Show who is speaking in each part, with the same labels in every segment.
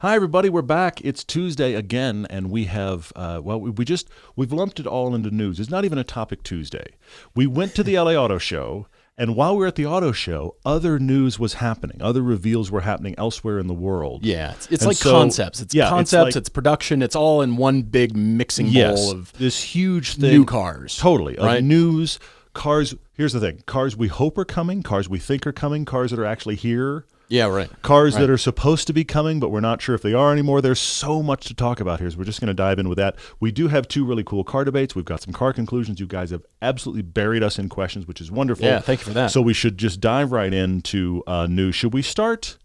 Speaker 1: Hi, everybody. We're back. It's Tuesday again, and we have, we've lumped it all into news. It's not even a topic Tuesday. We went to the LA Auto Show, and while we were at the auto show, other news was happening. Other reveals were happening elsewhere in the world.
Speaker 2: Yeah, it's like concepts. It's concepts, it's production. It's all in one big mixing bowl of
Speaker 1: this huge thing.
Speaker 2: New cars.
Speaker 1: Totally.
Speaker 2: Right?
Speaker 1: Of news, cars. Here's the thing. Cars we hope are coming, cars we think are coming, cars that are actually here.
Speaker 2: Yeah, right.
Speaker 1: Cars that are supposed to be coming, but we're not sure if they are anymore. There's so much to talk about here, so we're just going to dive in with that. We do have two really cool car debates. We've got some car conclusions. You guys have absolutely buried us in questions, which is wonderful.
Speaker 2: Yeah, thank you for that.
Speaker 1: So we should just dive right into news. Should we start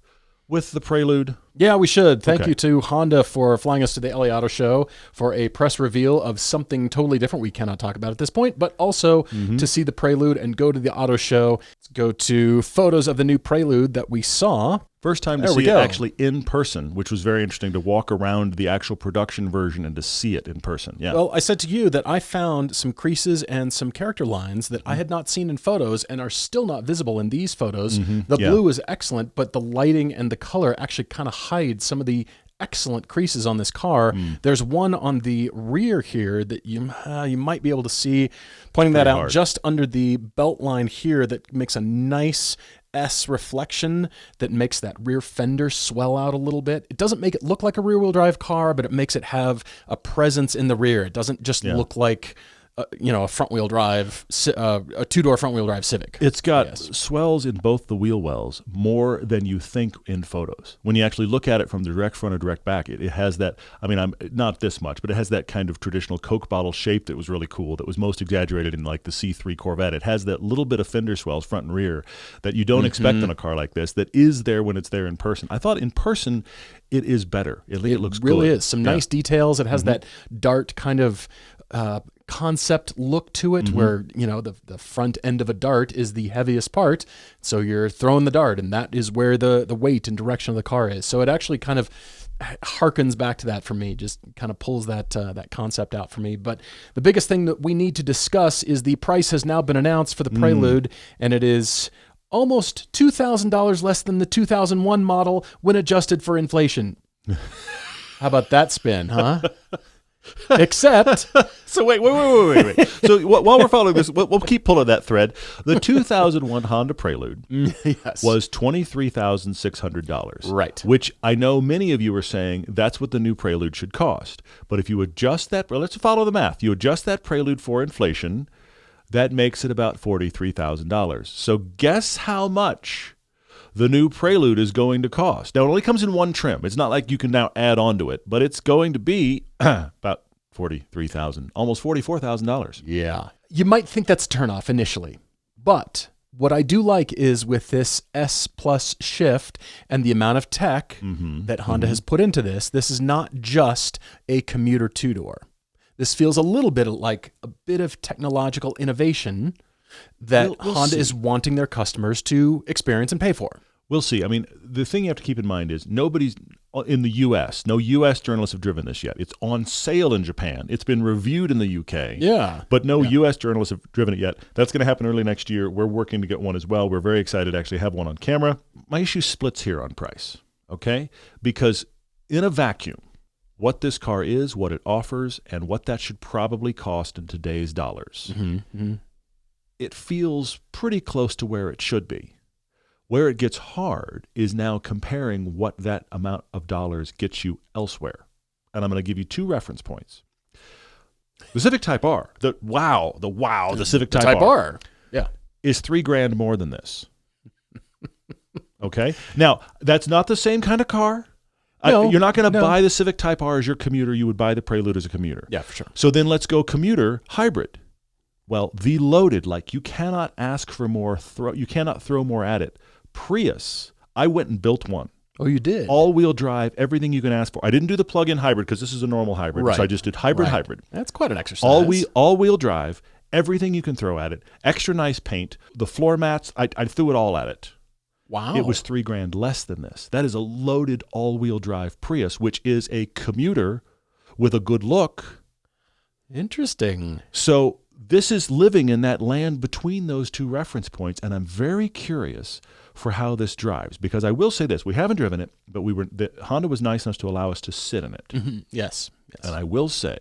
Speaker 1: with the Prelude?
Speaker 2: Yeah, we should. Thank you to Honda for flying us to the LA Auto Show for a press reveal of something totally different we cannot talk about at this point, but also to see the Prelude and go to the auto show. Let's go to photos of the new Prelude that we saw.
Speaker 1: First time to see it actually in person, which was very interesting to walk around the actual production version and to see it in person. Yeah.
Speaker 2: Well, I said to you that I found some creases and some character lines that I had not seen in photos and are still not visible in these photos. The blue is excellent, but the lighting and the color actually kind of hide some of the excellent creases on this car. There's one on the rear here that you might be able to see, pointing that out just under the belt line here, that makes a nice S reflection that makes that rear fender swell out a little bit. It doesn't make it look like a rear-wheel drive car, but it makes it have a presence in the rear. It doesn't just look like a front-wheel drive, a two-door front-wheel drive Civic.
Speaker 1: It's got swells in both the wheel wells more than you think in photos. When you actually look at it from the direct front or direct back, it has that, I'm not this much, but it has that kind of traditional Coke bottle shape that was really cool, that was most exaggerated in like the C3 Corvette. It has that little bit of fender swells front and rear that you don't expect on a car like this, that is there when it's there in person. I thought in person it is better. It looks
Speaker 2: really
Speaker 1: good.
Speaker 2: Is. Some nice details. It has that Dart kind of concept look to it, where the front end of a Dart is the heaviest part, so you're throwing the Dart, and that is where the weight and direction of the car is. So it actually kind of harkens back to that for me, just kind of pulls that concept out for me. But the biggest thing that we need to discuss is the price has now been announced for the Prelude, and it is almost $2,000 less than the 2001 model when adjusted for inflation. How about that spin, huh? Except,
Speaker 1: so wait. So while we're following this, we'll keep pulling that thread. The 2001 Honda Prelude was $23,600.
Speaker 2: Right.
Speaker 1: Which I know many of you are saying that's what the new Prelude should cost. But if you adjust that, let's follow the math. You adjust that Prelude for inflation, that makes it about $43,000. So guess how much the new Prelude is going to cost. Now, it only comes in one trim. It's not like you can now add on to it, but it's going to be about $43,000, almost $44,000.
Speaker 2: Yeah. You might think that's a turnoff initially, but what I do like is with this S Plus shift and the amount of tech that Honda has put into this is not just a commuter two-door. This feels a little bit like a bit of technological innovation that Honda is wanting their customers to experience and pay for.
Speaker 1: We'll see. I mean, the thing you have to keep in mind is nobody's in the U.S., no U.S. journalists have driven this yet. It's on sale in Japan. It's been reviewed in the U.K.
Speaker 2: Yeah.
Speaker 1: But no U.S. journalists have driven it yet. That's going to happen early next year. We're working to get one as well. We're very excited to actually have one on camera. My issue splits here on price, okay? Because in a vacuum, what this car is, what it offers, and what that should probably cost in today's dollars, it feels pretty close to where it should be. Where it gets hard is now comparing what that amount of dollars gets you elsewhere. And I'm going to give you two reference points. The Civic Type R, the Civic Type R, is $3,000 more than this. Okay? Now, that's not the same kind of car.
Speaker 2: No,
Speaker 1: you're not going to buy the Civic Type R as your commuter. You would buy the Prelude as a commuter.
Speaker 2: Yeah, for sure.
Speaker 1: So then let's go commuter hybrid. Well, the loaded, like you cannot ask for more, you cannot throw more at it. Prius, I went and built one.
Speaker 2: Oh, you did?
Speaker 1: All-wheel drive, everything you can ask for. I didn't do the plug-in hybrid because this is a normal hybrid, so I just did hybrid.
Speaker 2: That's quite an exercise.
Speaker 1: All-wheel drive, everything you can throw at it, extra nice paint, the floor mats, I threw it all at it.
Speaker 2: Wow.
Speaker 1: It was $3,000 less than this. That is a loaded all-wheel drive Prius, which is a commuter with a good look.
Speaker 2: Interesting.
Speaker 1: So this is living in that land between those two reference points, and I'm very curious for how this drives, because I will say this: we haven't driven it, but Honda was nice enough to allow us to sit in it.
Speaker 2: Mm-hmm. Yes.
Speaker 1: And I will say,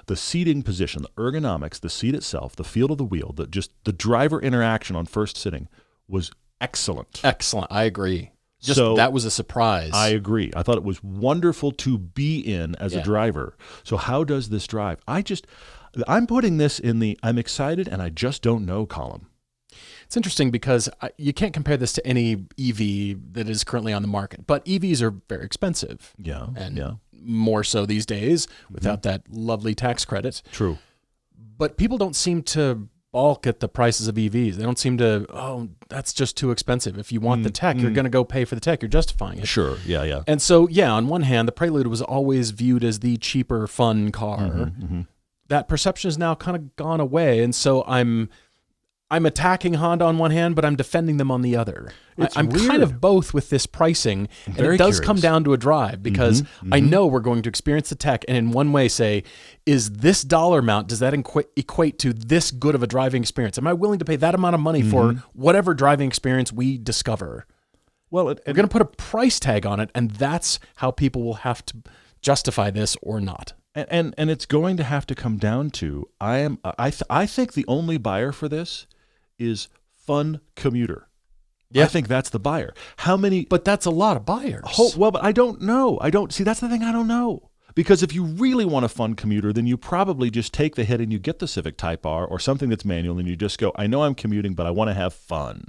Speaker 1: the seating position, the ergonomics, the seat itself, the feel of the wheel, the driver interaction on first sitting was excellent.
Speaker 2: Excellent. I agree. That was a surprise.
Speaker 1: I agree. I thought it was wonderful to be in as a driver. So how does this drive? I'm putting this in the I'm excited and I just don't know column.
Speaker 2: It's interesting because you can't compare this to any EV that is currently on the market, but EVs are very expensive.
Speaker 1: Yeah.
Speaker 2: And more so these days without that lovely tax credit.
Speaker 1: True.
Speaker 2: But people don't seem to balk at the prices of EVs. They don't seem to, that's just too expensive. If you want the tech, you're going to go pay for the tech. You're justifying it.
Speaker 1: Sure. Yeah.
Speaker 2: And so, on one hand, the Prelude was always viewed as the cheaper, fun car.
Speaker 1: Mm-hmm.
Speaker 2: That perception has now kind of gone away. And so I'm attacking Honda on one hand, but I'm defending them on the other. I'm
Speaker 1: weird.
Speaker 2: kind of both with this pricing, and it does come down to a drive because I know we're going to experience the tech and in one way say, is this dollar amount, does that equate to this good of a driving experience? Am I willing to pay that amount of money for whatever driving experience we discover? Well, we're going to put a price tag on it, and that's how people will have to justify this or not.
Speaker 1: And it's going to have to come down to, I think the only buyer for this is fun commuter. Yeah. I think that's the buyer. How many?
Speaker 2: But that's a lot of buyers.
Speaker 1: But I don't know. See, that's the thing. I don't know. Because if you really want a fun commuter, then you probably just take the hit and you get the Civic Type R or something that's manual, and you just go, I know I'm commuting, but I want to have fun.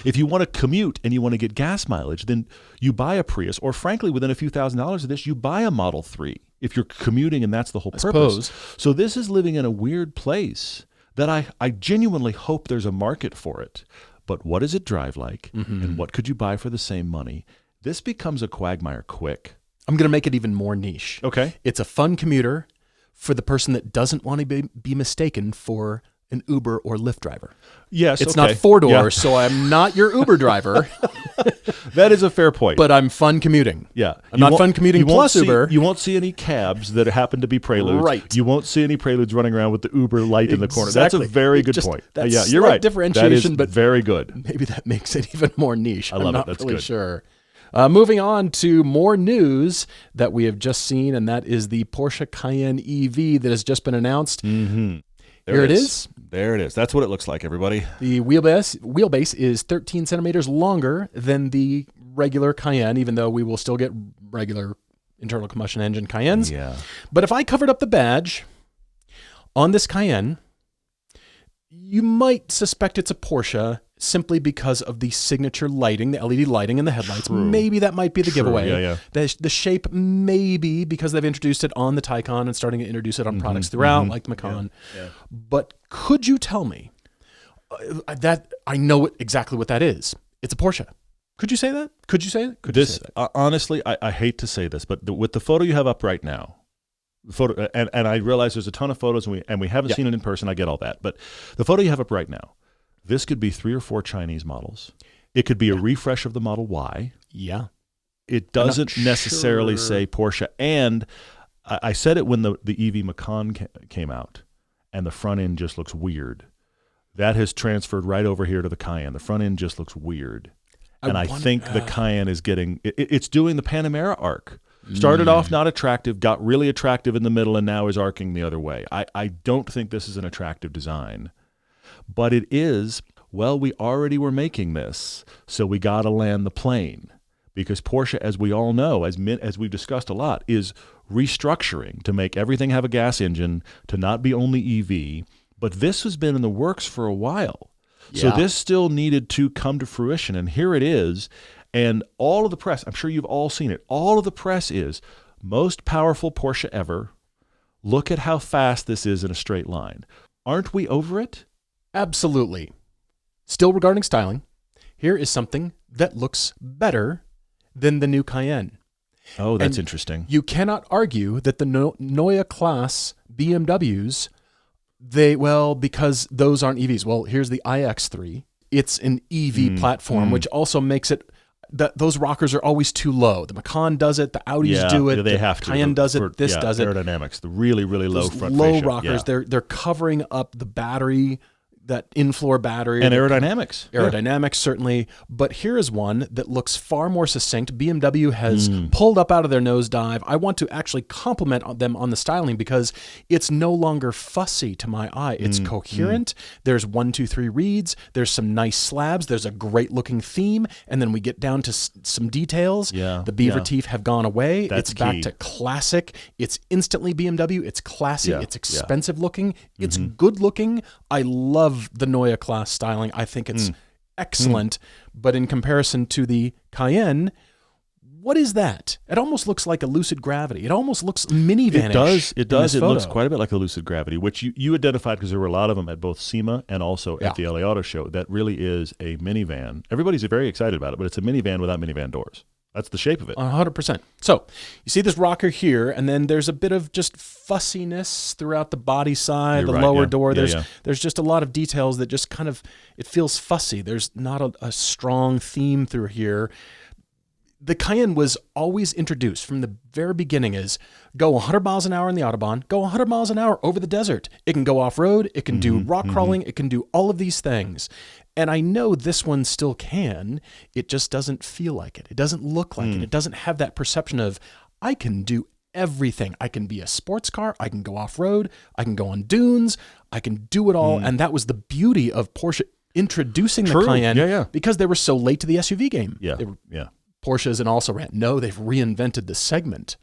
Speaker 1: If you want to commute and you want to get gas mileage, then you buy a Prius, or frankly, within a few $1,000s of this, you buy a Model 3 if you're commuting and that's the whole purpose. So this is living in a weird place that I genuinely hope there's a market for it. But what does it drive like? And what could you buy for the same money? This becomes a quagmire quick.
Speaker 2: I'm going to make it even more niche.
Speaker 1: Okay.
Speaker 2: It's a fun commuter for the person that doesn't want to be mistaken for an Uber or Lyft driver.
Speaker 1: Yes,
Speaker 2: it's not four-door, so I'm not your Uber driver.
Speaker 1: That is a fair point.
Speaker 2: But I'm fun commuting.
Speaker 1: Yeah.
Speaker 2: I'm not fun commuting plus Uber.
Speaker 1: You won't see any cabs that happen to be Preludes.
Speaker 2: Right.
Speaker 1: You won't see any Preludes running around with the Uber light in the corner. That's a very good point.
Speaker 2: That's
Speaker 1: you're right.
Speaker 2: Differentiation,
Speaker 1: that is very good.
Speaker 2: Maybe that makes it even more niche.
Speaker 1: I love
Speaker 2: it.
Speaker 1: That's
Speaker 2: really
Speaker 1: good.
Speaker 2: Sure. Moving on to more news that we have just seen, and that is the Porsche Cayenne EV that has just been announced. Here it is.
Speaker 1: There it is. That's what it looks like, everybody.
Speaker 2: The wheelbase is 13 centimeters longer than the regular Cayenne, even though we will still get regular internal combustion engine Cayennes.
Speaker 1: Yeah.
Speaker 2: But if I covered up the badge on this Cayenne, you might suspect it's a Porsche simply because of the signature lighting, the LED lighting in the headlights. True. Maybe that might be the giveaway.
Speaker 1: Yeah.
Speaker 2: The shape, maybe because they've introduced it on the Taycan and starting to introduce it on products throughout, like the Macan. Yeah. But could you tell me that I know exactly what that is? It's a Porsche. Could you say that? Could you say it?
Speaker 1: Honestly, I hate to say this, but with the photo you have up right now, and I realize there's a ton of photos and we haven't seen it in person. I get all that, but the photo you have up right now, this could be 3 or 4 Chinese models. It could be a refresh of the Model Y.
Speaker 2: Yeah.
Speaker 1: It doesn't necessarily say Porsche. And I said it when the EV Macan came out, and the front end just looks weird. That has transferred right over here to the Cayenne. The front end just looks weird. And I think the Cayenne is getting, it's doing the Panamera arc. Started off not attractive, got really attractive in the middle, and now is arcing the other way. I don't think this is an attractive design. But it is, we already were making this, so we got to land the plane. Because Porsche, as we all know, as we've discussed a lot, is restructuring to make everything have a gas engine, to not be only EV. But this has been in the works for a while. Yeah. So this still needed to come to fruition, and here it is. And all of the press, I'm sure you've all seen it, all of the press is most powerful Porsche ever. Look at how fast this is in a straight line. Aren't we over it?
Speaker 2: Absolutely. Still regarding styling, here is something that looks better than the new Cayenne.
Speaker 1: Oh, that's interesting.
Speaker 2: You cannot argue that the Neue Class BMWs, because those aren't EVs. Well, here's the iX3. It's an EV platform, which also makes it, those rockers are always too low. The Macan does it. The Audis do it.
Speaker 1: They
Speaker 2: the
Speaker 1: have to.
Speaker 2: Cayenne does it. This does it.
Speaker 1: Aerodynamics, the really, really low front
Speaker 2: low
Speaker 1: fascia.
Speaker 2: rockers.
Speaker 1: Yeah.
Speaker 2: They're covering up the battery, that in-floor battery.
Speaker 1: And aerodynamics.
Speaker 2: Aerodynamics, certainly. But here is one that looks far more succinct. BMW has pulled up out of their nosedive. I want to actually compliment them on the styling because it's no longer fussy to my eye. It's coherent. There's 1, 2, 3 reeds. There's some nice slabs. There's a great-looking theme. And then we get down to some details.
Speaker 1: Yeah.
Speaker 2: The beaver teeth have gone away.
Speaker 1: That's
Speaker 2: it's back
Speaker 1: key.
Speaker 2: to classic. It's instantly BMW. It's classy.
Speaker 1: Yeah.
Speaker 2: It's expensive looking. It's good looking. I love the Neue Class styling. I think it's excellent, but in comparison to the Cayenne, what is that? It almost looks like a Lucid Gravity. It almost looks minivan-ish.
Speaker 1: It does. It looks quite a bit like a Lucid Gravity, which you identified because there were a lot of them at both SEMA and also at the LA Auto Show. That really is a minivan. Everybody's very excited about it, but it's a minivan without minivan doors. That's the shape of it.
Speaker 2: 100%. So you see this rocker here, and then there's a bit of just fussiness throughout the body side, the lower door. There's just a lot of details that just kind of, it feels fussy. There's not a strong theme through here. The Cayenne was always introduced from the very beginning as go 100 miles an hour in the Autobahn, go 100 miles an hour over the desert. It can go off-road, it can do rock crawling, it can do all of these things. And I know this one still can. It just doesn't feel like it. It doesn't look like it. It doesn't have that perception of, I can do everything. I can be a sports car. I can go off-road. I can go on dunes. I can do it all. And that was the beauty of Porsche introducing the Cayenne because they were so late to the SUV game. Porsches and also ran. No, they've reinvented the segment.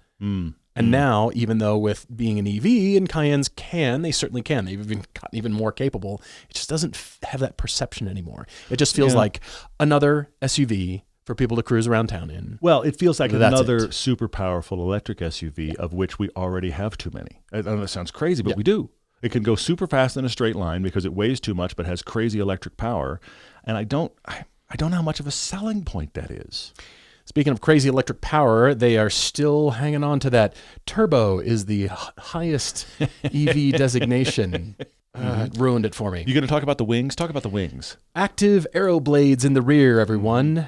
Speaker 2: And now, even though with being an EV and Cayennes they certainly can. They've even gotten even more capable. It just doesn't have that perception anymore. It just feels like another SUV for people to cruise around town in.
Speaker 1: Well, it feels like another super powerful electric SUV of which we already have too many. I know that sounds crazy, but we do. It can go super fast in a straight line because it weighs too much but has crazy electric power. And I don't know how much of a selling point that is.
Speaker 2: Speaking of crazy electric power, they are still hanging on to that. Turbo is the highest EV designation. It ruined it for me.
Speaker 1: You going to talk about the wings? Talk about the wings.
Speaker 2: Active aero blades in the rear, everyone.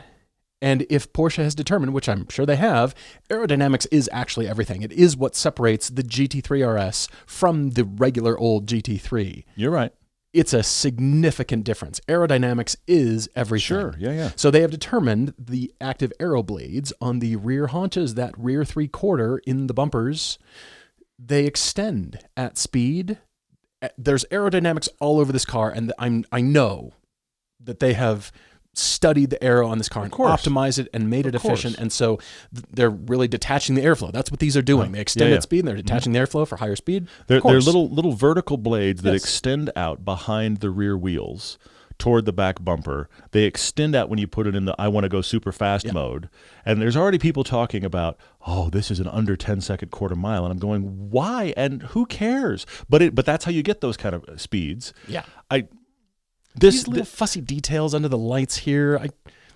Speaker 2: And if Porsche has determined, which I'm sure they have, aerodynamics is actually everything. It is what separates the GT3 RS from the regular old GT3.
Speaker 1: You're right.
Speaker 2: It's a significant difference. Aerodynamics is everything.
Speaker 1: Sure, yeah.
Speaker 2: So they have determined the active aero blades on the rear haunches, that rear 3/4 in the bumpers, they extend at speed. There's aerodynamics all over this car, and I know that they have studied the aero on this car and optimized it and made it efficient. And so they're really detaching the airflow. That's what these are doing. They extend at speed and they're detaching the airflow for higher speed.
Speaker 1: They're little vertical blades that extend out behind the rear wheels toward the back bumper. They extend out when you put it in the I want to go super fast mode. And there's already people talking about, oh, this is an under 10-second quarter mile. And I'm going, why? And who cares? But that's how you get those kind of speeds.
Speaker 2: Yeah.
Speaker 1: These
Speaker 2: little fussy details under the lights here.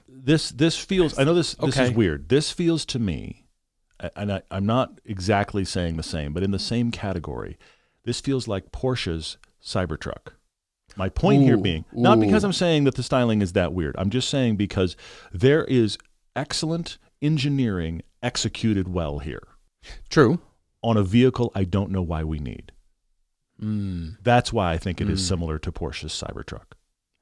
Speaker 1: This feels, I know this is weird. This feels to me, and I'm not exactly saying the same, but in the same category, this feels like Porsche's Cybertruck. My point here being, not because I'm saying that the styling is that weird. I'm just saying because there is excellent engineering executed well here.
Speaker 2: True.
Speaker 1: On a vehicle I don't know why we need. That's why I think it is similar to Porsche's Cybertruck.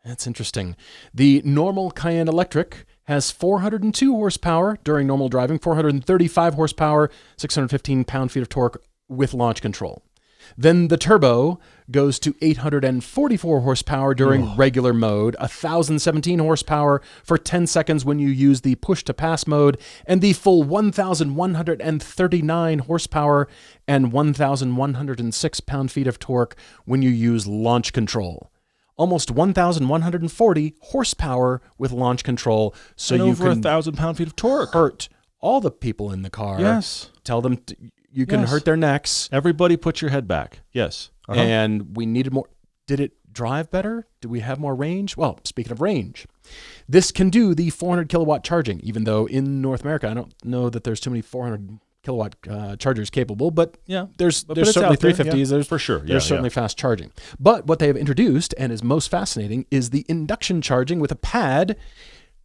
Speaker 2: That's interesting. The normal Cayenne Electric has 402 horsepower during normal driving, 435 horsepower, 615 pound-feet of torque with launch control. Then the Turbo goes to 844 horsepower during regular mode, 1,017 horsepower for 10 seconds when you use the push-to-pass mode, and the full 1,139 horsepower and 1,106 pound-feet of torque when you use launch control. Almost 1,140 horsepower with launch control, so
Speaker 1: and
Speaker 2: you
Speaker 1: over
Speaker 2: can
Speaker 1: 1,000 pound-feet of torque.
Speaker 2: Hurt all the people in the car.
Speaker 1: Yes.
Speaker 2: Tell them you can hurt their necks.
Speaker 1: Everybody put your head back. Yes.
Speaker 2: And we needed more. Did it drive better? Do we have more range? Well, speaking of range, this can do the 400 kilowatt charging, even though in North America, I don't know that there's too many 400 kilowatt chargers capable, but there's certainly 350s. There's
Speaker 1: for sure.
Speaker 2: There's certainly fast charging. But what they have introduced and is most fascinating is the induction charging with a pad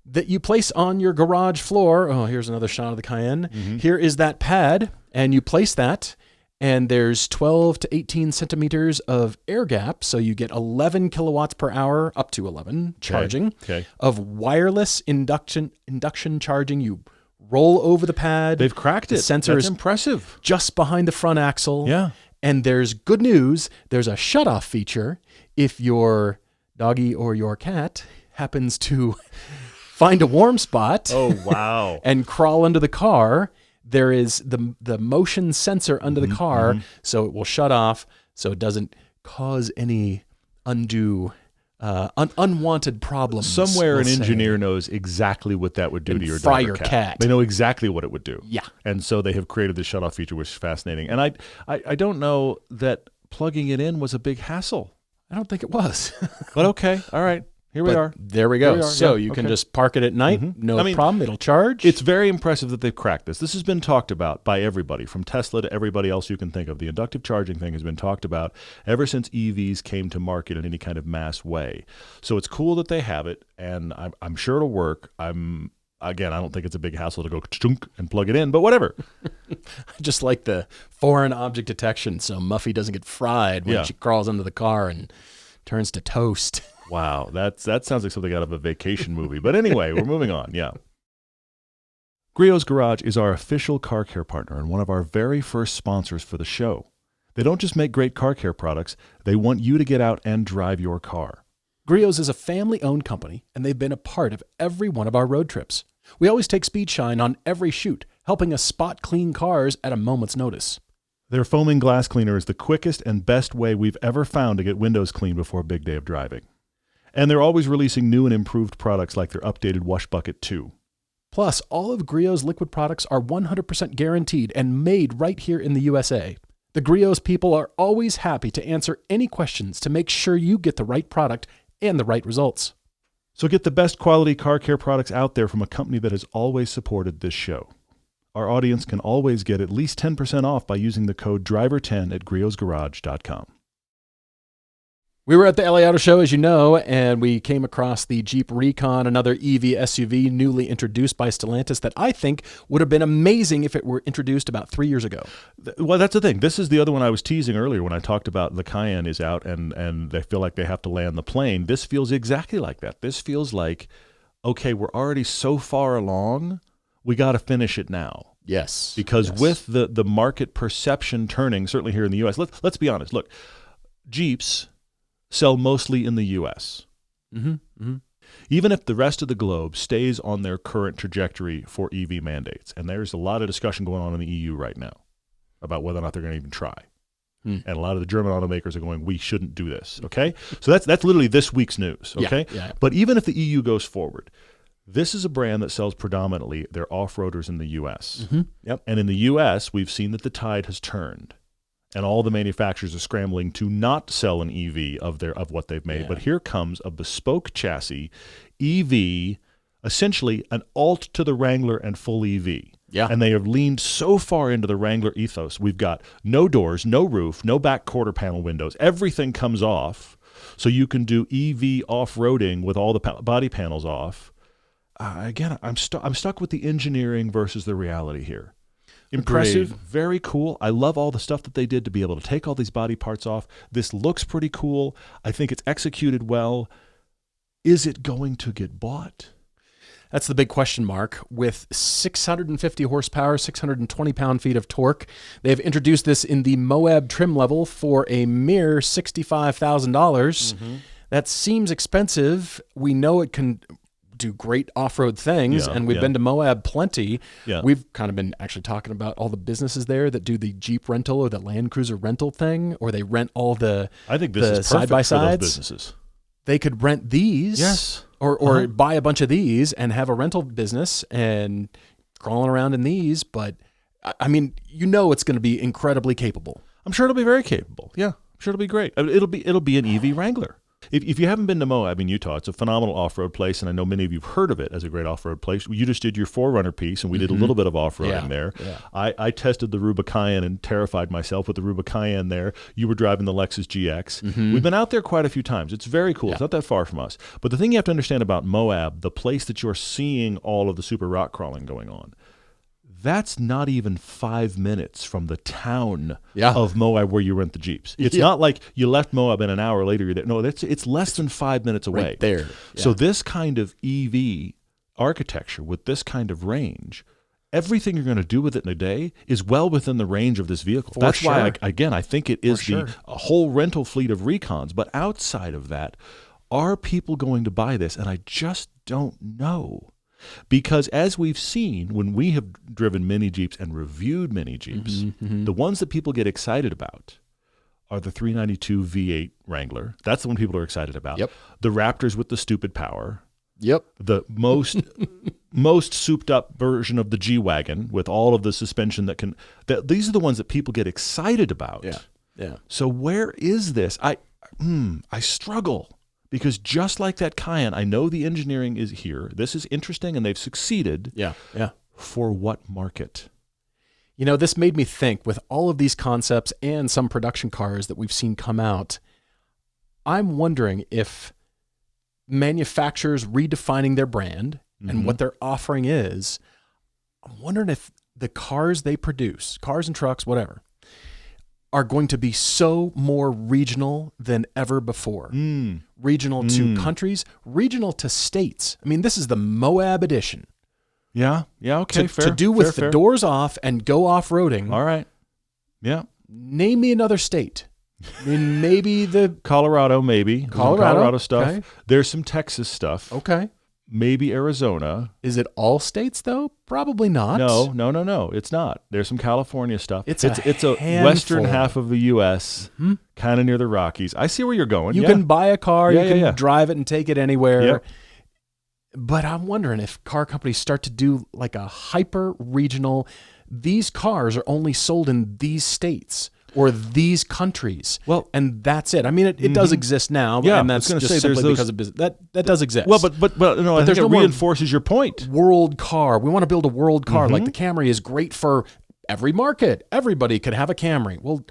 Speaker 2: that you place on your garage floor. Oh, here's another shot of the Cayenne. Here is that pad, and you place that, and there's 12 to 18 centimeters of air gap, so you get 11 kilowatts per hour, up to 11 charging of wireless induction charging. You roll over the pad.
Speaker 1: They've cracked it.
Speaker 2: The sensor is
Speaker 1: impressive.
Speaker 2: Just behind the front axle.
Speaker 1: Yeah.
Speaker 2: And there's good news. There's a shut-off feature if your doggy or your cat happens to find a warm spot.
Speaker 1: Oh, wow.
Speaker 2: And crawl under the car. There is the motion sensor under the car, so it will shut off, so it doesn't cause any undue, unwanted problems.
Speaker 1: Somewhere an engineer knows exactly what that would do to your
Speaker 2: fry
Speaker 1: dog or
Speaker 2: your
Speaker 1: cat. They know exactly what it would do.
Speaker 2: Yeah.
Speaker 1: And so they have created this shut-off feature, which is fascinating. And I don't know that plugging it in was a big hassle.
Speaker 2: I don't think it was.
Speaker 1: But okay, all right. Here we are.
Speaker 2: There we go. So you can just park it at night. No problem. It'll charge.
Speaker 1: It's very impressive that they've cracked this. This has been talked about by everybody, from Tesla to everybody else you can think of. The inductive charging thing has been talked about ever since EVs came to market in any kind of mass way. So it's cool that they have it, and I'm sure it'll work. Again, I don't think it's a big hassle to go chunk and plug it in, but whatever.
Speaker 2: Just like the foreign object detection, so Muffy doesn't get fried when she crawls under the car and turns to toast.
Speaker 1: Wow, that sounds like something out of a vacation movie. But anyway, we're moving on. Yeah. Griot's Garage is our official car care partner and one of our very first sponsors for the show. They don't just make great car care products, they want you to get out and drive your car.
Speaker 2: Griot's is a family-owned company, and they've been a part of every one of our road trips. We always take speed shine on every shoot, helping us spot clean cars at a moment's notice.
Speaker 1: Their foaming glass cleaner is the quickest and best way we've ever found to get windows clean before a big day of driving. And they're always releasing new and improved products like their updated Wash Bucket 2.
Speaker 2: Plus, all of Griot's liquid products are 100% guaranteed and made right here in the USA. The Griot's people are always happy to answer any questions to make sure you get the right product and the right results.
Speaker 1: So get the best quality car care products out there from a company that has always supported this show. Our audience can always get at least 10% off by using the code DRIVER10 at griotsgarage.com.
Speaker 2: We were at the LA Auto Show, as you know, and we came across the Jeep Recon, another EV SUV newly introduced by Stellantis that I think would have been amazing if it were introduced about 3 years ago.
Speaker 1: Well, that's the thing. This is the other one I was teasing earlier when I talked about the Cayenne is out and they feel like they have to land the plane. This feels exactly like that. This feels like, okay, we're already so far along, we got to finish it now.
Speaker 2: Yes.
Speaker 1: Because with the market perception turning, certainly here in the U.S., let's be honest. Look, Jeeps sell mostly in the U.S. Even if the rest of the globe stays on their current trajectory for EV mandates, and there's a lot of discussion going on in the EU right now about whether or not they're going to even try. And a lot of the German automakers are going, we shouldn't do this, okay? So that's literally this week's news, okay?
Speaker 2: Yeah.
Speaker 1: But even if the EU goes forward, this is a brand that sells predominantly their off-roaders in the U.S.
Speaker 2: Yep.
Speaker 1: And in the U.S., we've seen that the tide has turned. And all the manufacturers are scrambling to not sell an EV of what they've made. Yeah. But here comes a bespoke chassis EV, essentially an alt to the Wrangler and full EV.
Speaker 2: Yeah.
Speaker 1: And they have leaned so far into the Wrangler ethos. We've got no doors, no roof, no back quarter panel windows. Everything comes off, so you can do EV off-roading with all the body panels off. Again, I'm stuck with the engineering versus the reality here. Impressive, very cool. I love all the stuff that they did to be able to take all these body parts off. This looks pretty cool. I think it's executed well. Is it going to get bought?
Speaker 2: That's the big question mark. With 650 horsepower, 620 pound-feet of torque, they've introduced this in the Moab trim level for a mere $65,000. That seems expensive. We know it can do great off-road things, and we've been to Moab plenty. We've kind of been actually talking about all the businesses there that do the Jeep rental or the Land Cruiser rental thing, or they rent all the
Speaker 1: I think this is perfect
Speaker 2: side-by-sides.
Speaker 1: for those businesses.
Speaker 2: They could rent these, or buy a bunch of these and have a rental business and crawling around in these. But I mean, you know, it's going to be incredibly capable.
Speaker 1: I'm sure it'll be very capable. Yeah, I'm sure it'll be great. It'll be an EV Wrangler. If you haven't been to Moab in Utah, it's a phenomenal off-road place, and I know many of you have heard of it as a great off-road place. You just did your 4Runner piece, and we did a little bit of off-roading there.
Speaker 2: Yeah.
Speaker 1: I tested the Cayenne and terrified myself with the Cayenne there. You were driving the Lexus GX. We've been out there quite a few times. It's very cool. It's not that far from us. But the thing you have to understand about Moab, the place that you're seeing all of the super rock crawling going on, that's not even 5 minutes from the town of Moab where you rent the Jeeps. It's not like you left Moab and an hour later you're there. No, it's less than 5 minutes away.
Speaker 2: Right there. Yeah.
Speaker 1: So this kind of EV architecture with this kind of range, everything you're going to do with it in a day is well within the range of this vehicle. That's why, again, I think it is a whole rental fleet of Recons. But outside of that, are people going to buy this? And I just don't know. Because as we've seen, when we have driven mini Jeeps and reviewed mini Jeeps, the ones that people get excited about are the 392 V8 Wrangler. That's the one people are excited about.
Speaker 2: Yep.
Speaker 1: The Raptors with the stupid power.
Speaker 2: Yep.
Speaker 1: The most souped up version of the G-Wagon with all of the suspension these are the ones that people get excited about.
Speaker 2: Yeah.
Speaker 1: So where is this? I struggle. Because just like that Cayenne, I know the engineering is here. This is interesting, and they've succeeded.
Speaker 2: Yeah.
Speaker 1: For what market?
Speaker 2: You know, this made me think, with all of these concepts and some production cars that we've seen come out, I'm wondering if manufacturers redefining their brand and what their offering is, I'm wondering if the cars they produce, cars and trucks, whatever, are going to be so more regional than ever before. Regional to countries, regional to states. I mean, this is the Moab edition.
Speaker 1: Yeah, okay, fair.
Speaker 2: To do with the doors off and go off-roading.
Speaker 1: All right. Yeah.
Speaker 2: Name me another state. I mean, maybe the...
Speaker 1: Colorado, maybe. Colorado stuff.
Speaker 2: Okay.
Speaker 1: There's some Texas stuff.
Speaker 2: Okay.
Speaker 1: Maybe Arizona.
Speaker 2: Is it all states, though? Probably not.
Speaker 1: No. It's not. There's some California stuff.
Speaker 2: It's
Speaker 1: a western half of the U.S., kind of near the Rockies. I see where you're going.
Speaker 2: You can buy a car, you can drive it and take it anywhere.
Speaker 1: Yep.
Speaker 2: But I'm wondering if car companies start to do like a hyper-regional, these cars are only sold in these states or these countries.
Speaker 1: Well,
Speaker 2: and that's it. I mean, it does exist now, and that's just simply because of business. That does exist.
Speaker 1: Well, but no, I think it reinforces your point.
Speaker 2: World car. We want to build a world car. Like the Camry is great for every market. Everybody could have a Camry. Well,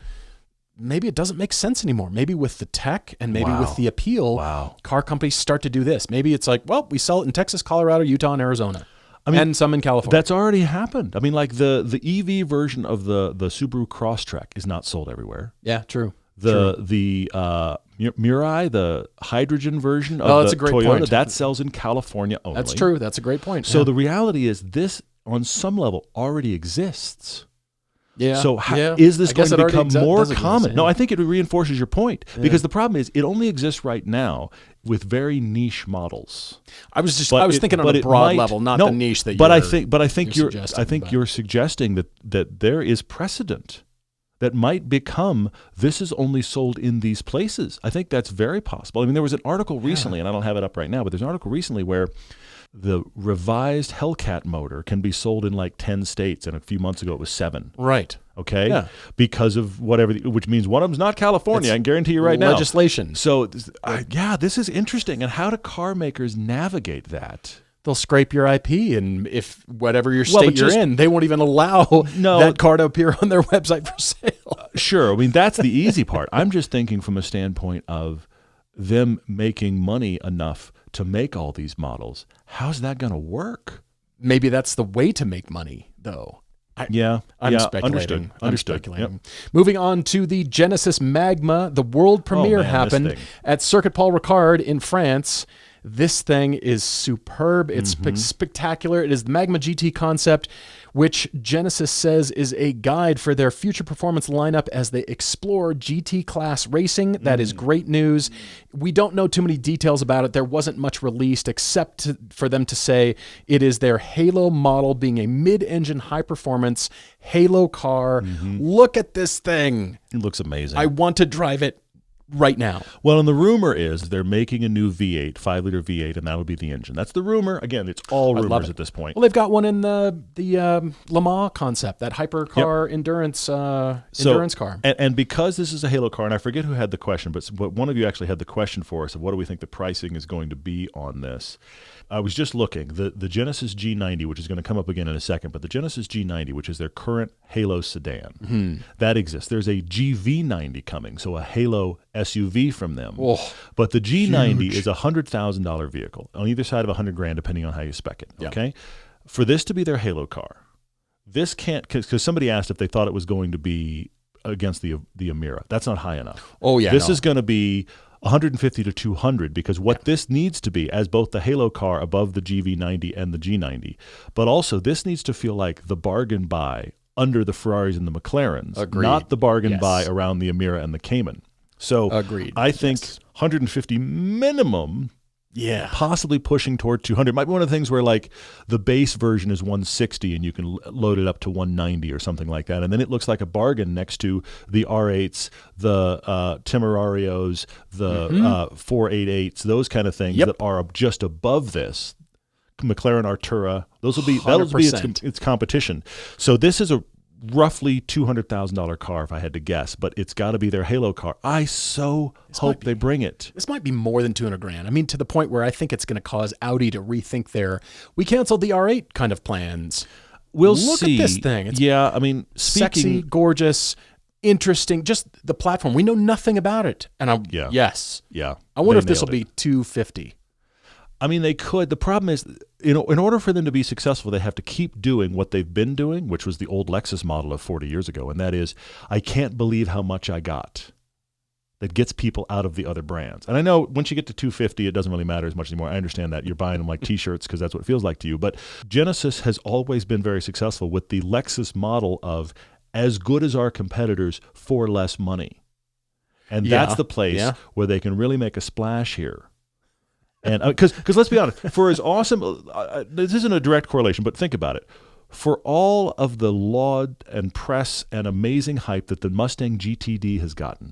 Speaker 2: maybe it doesn't make sense anymore. Maybe with the tech and maybe with the appeal, car companies start to do this. Maybe it's like, well, we sell it in Texas, Colorado, Utah, and Arizona. And some in California.
Speaker 1: That's already happened. I mean, like the EV version of the Subaru Crosstrek is not sold everywhere.
Speaker 2: Yeah, true.
Speaker 1: The Mirai, the hydrogen version of the Toyota, that sells in California only.
Speaker 2: That's true. That's a great point.
Speaker 1: So the reality is this, on some level, already exists.
Speaker 2: Yeah.
Speaker 1: So is this going to become more common? No, I think it reinforces your point because the problem is it only exists right now with very niche models.
Speaker 2: I was thinking on a broad level, not the niche that.
Speaker 1: I think you're suggesting that there is precedent that might become this is only sold in these places. I think that's very possible. I mean, there was an article recently, and I don't have it up right now, but there's an article recently where the revised Hellcat motor can be sold in like 10 states, and a few months ago it was 7.
Speaker 2: Right.
Speaker 1: Okay?
Speaker 2: Yeah.
Speaker 1: Because of which means one of them's not California, I can guarantee you right now.
Speaker 2: Legislation.
Speaker 1: So, this is interesting. And how do car makers navigate that?
Speaker 2: They'll scrape your IP, and if whatever your state you're in, they won't even allow that car to appear on their website for sale.
Speaker 1: Sure. I mean, that's the easy part. I'm just thinking from a standpoint of them making money enough to make all these models. How's that going to work?
Speaker 2: Maybe that's the way to make money, though. I'm speculating.
Speaker 1: Understood.
Speaker 2: Yep. Moving on to the Genesis Magma. The world premiere happened at Circuit Paul Ricard in France. This thing is superb. It's spectacular. It is the Magma GT concept, which Genesis says is a guide for their future performance lineup as they explore GT class racing. That is great news. We don't know too many details about it. There wasn't much released except for them to say it is their Halo model, being a mid-engine high-performance Halo car. Look at this thing.
Speaker 1: It looks amazing.
Speaker 2: I want to drive it right now?
Speaker 1: Well, and the rumor is they're making a new V8, 5-liter V8, and that'll be the engine. That's the rumor. Again, it's all rumors at this point.
Speaker 2: Well, they've got one in the Le Mans concept, that hypercar endurance car.
Speaker 1: And because this is a Halo car, and I forget who had the question, but one of you actually had the question for us of what do we think the pricing is going to be on this. I was just looking. The Genesis G90, which is going to come up again in a second, but the Genesis G90, which is their current Halo sedan, that exists. There's a GV90 coming, so a Halo SUV from them.
Speaker 2: Oh,
Speaker 1: but the G90 is a $100,000 vehicle on either side of $100,000, depending on how you spec it.
Speaker 2: Yeah.
Speaker 1: Okay, for this to be their Halo car, this can't, because somebody asked if they thought it was going to be against the Amira. That's not high enough.
Speaker 2: Oh yeah,
Speaker 1: this is going to be 150 to 200, because what this needs to be, as both the Halo car above the GV90 and the G90, but also this needs to feel like the bargain buy under the Ferraris and the McLarens, not the bargain buy around the Amira and the Cayman. So I think 150 minimum. Yeah, possibly pushing toward 200. Might be one of the things where like the base version is 160 and you can load it up to 190 or something like that, and then it looks like a bargain next to the R8s, the Temerarios, the 488s, those kind of things that are just above this. McLaren Artura, that'll be its competition. So this is a roughly $200,000 car, if I had to guess, but it's got to be their Halo car. I hope they bring it.
Speaker 2: This might be more than $200,000. I mean, to the point where I think it's going to cause Audi to rethink we canceled the R8 kind of plans.
Speaker 1: We'll
Speaker 2: Look
Speaker 1: see.
Speaker 2: at this thing. It's
Speaker 1: I mean,
Speaker 2: sexy, gorgeous, interesting. Just the platform. We know nothing about it. And I wonder if this will be $250,000.
Speaker 1: I mean, they could. The problem is, in order for them to be successful, they have to keep doing what they've been doing, which was the old Lexus model of 40 years ago, and that is, I can't believe how much I got. That gets people out of the other brands. And I know once you get to 250, it doesn't really matter as much anymore. I understand that. You're buying them like T-shirts because that's what it feels like to you. But Genesis has always been very successful with the Lexus model of as good as our competitors for less money. And that's the place where they can really make a splash here. And because let's be honest, for as awesome, this isn't a direct correlation, but think about it. For all of the laud and press and amazing hype that the Mustang GTD has gotten,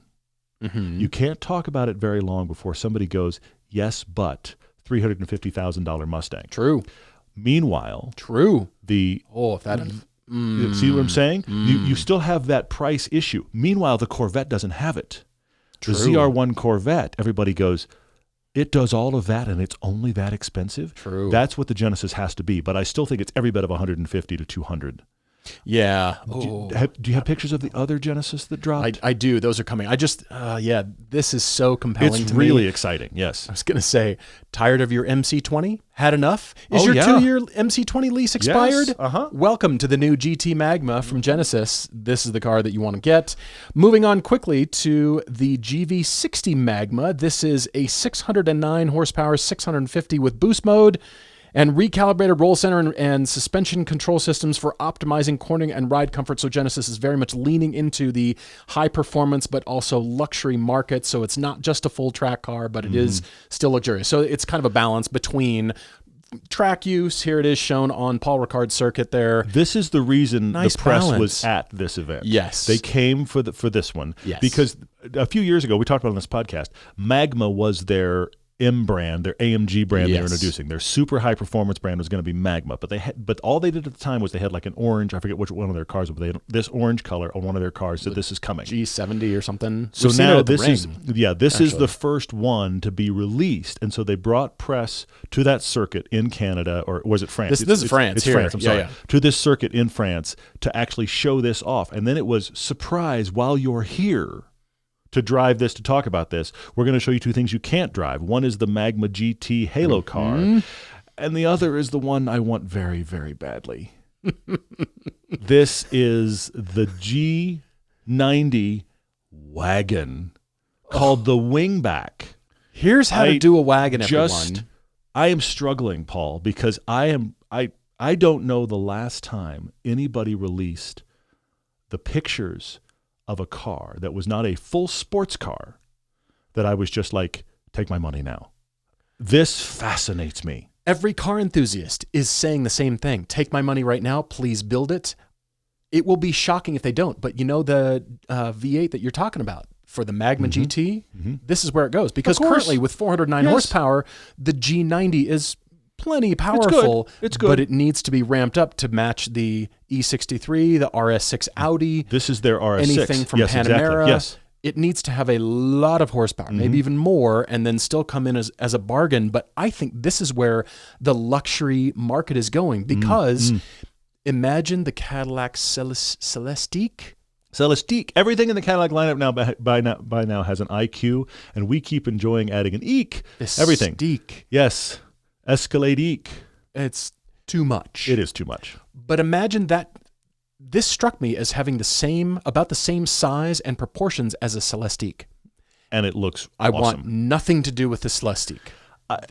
Speaker 1: you can't talk about it very long before somebody goes, yes, but $350,000 Mustang.
Speaker 2: True.
Speaker 1: Meanwhile,
Speaker 2: see what
Speaker 1: I'm saying? You still have that price issue. Meanwhile, the Corvette doesn't have it. The ZR1 Corvette, everybody goes, it does all of that, and it's only that expensive.
Speaker 2: True.
Speaker 1: That's what the Genesis has to be, but I still think it's every bit of 150 to 200.
Speaker 2: Yeah.
Speaker 1: Do you have pictures of the other Genesis that dropped?
Speaker 2: I do. Those are coming. This is so compelling to me.
Speaker 1: It's really exciting, yes.
Speaker 2: I was going to say, tired of your MC20? Had enough? Is your 2-year MC20 lease expired?
Speaker 1: Yes.
Speaker 2: Welcome to the new GT Magma from Genesis. This is the car that you want to get. Moving on quickly to the GV60 Magma. This is a 609 horsepower, 650 with boost mode, and recalibrated roll center and suspension control systems for optimizing cornering and ride comfort. So Genesis is very much leaning into the high performance but also luxury market. So it's not just a full track car, but it is still luxurious. So it's kind of a balance between track use. Here it is shown on Paul Ricard's circuit there.
Speaker 1: This is the reason the press was at this event.
Speaker 2: Yes.
Speaker 1: They came for this one.
Speaker 2: Yes.
Speaker 1: Because a few years ago, we talked about on this podcast, Magma was their M brand, their AMG brand they're introducing. Their super high performance brand was going to be Magma, but all they did at the time was they had like an orange, I forget which one of their cars, but they had this orange color on one of their cars, so this is coming.
Speaker 2: G70 or something.
Speaker 1: So now this is the first one to be released, and so they brought press to that circuit in Canada, or was it France?
Speaker 2: This is France.
Speaker 1: It's
Speaker 2: here.
Speaker 1: France, I'm sorry. To this circuit in France to actually show this off. And then it was, surprise, while you're here to drive this, to talk about this, we're going to show you two things you can't drive. One is the Magma GT Halo car, and the other is the one I want very, very badly. This is the G90 wagon called the Wingback.
Speaker 2: Here's how to do a wagon, everyone.
Speaker 1: I am struggling, Paul, because I don't know the last time anybody released the pictures of a car that was not a full sports car that I was just like, take my money now. This fascinates me.
Speaker 2: Every car enthusiast is saying the same thing. Take my money right now. Please build it. It will be shocking if they don't. But you know the V8 that you're talking about, for the Magma GT, this is where it goes. Because currently with 409 horsepower, the G90 is plenty powerful.
Speaker 1: It's good.
Speaker 2: But it needs to be ramped up to match the E63, the RS6 Audi.
Speaker 1: This is their RS6.
Speaker 2: Anything from Panamera.
Speaker 1: Exactly. Yes.
Speaker 2: It needs to have a lot of horsepower, maybe even more, and then still come in as a bargain. But I think this is where the luxury market is going, because imagine the Cadillac Celestiq.
Speaker 1: Everything in the Cadillac lineup now by now has an IQ, and we keep enjoying adding an eek. Everything.
Speaker 2: Steak.
Speaker 1: Yes. Escalade eek.
Speaker 2: It's too much.
Speaker 1: It is too much.
Speaker 2: But imagine that. This struck me as having about the same size and proportions as a Celestiq.
Speaker 1: And it looks
Speaker 2: I
Speaker 1: awesome.
Speaker 2: want nothing to do with the Celestiq.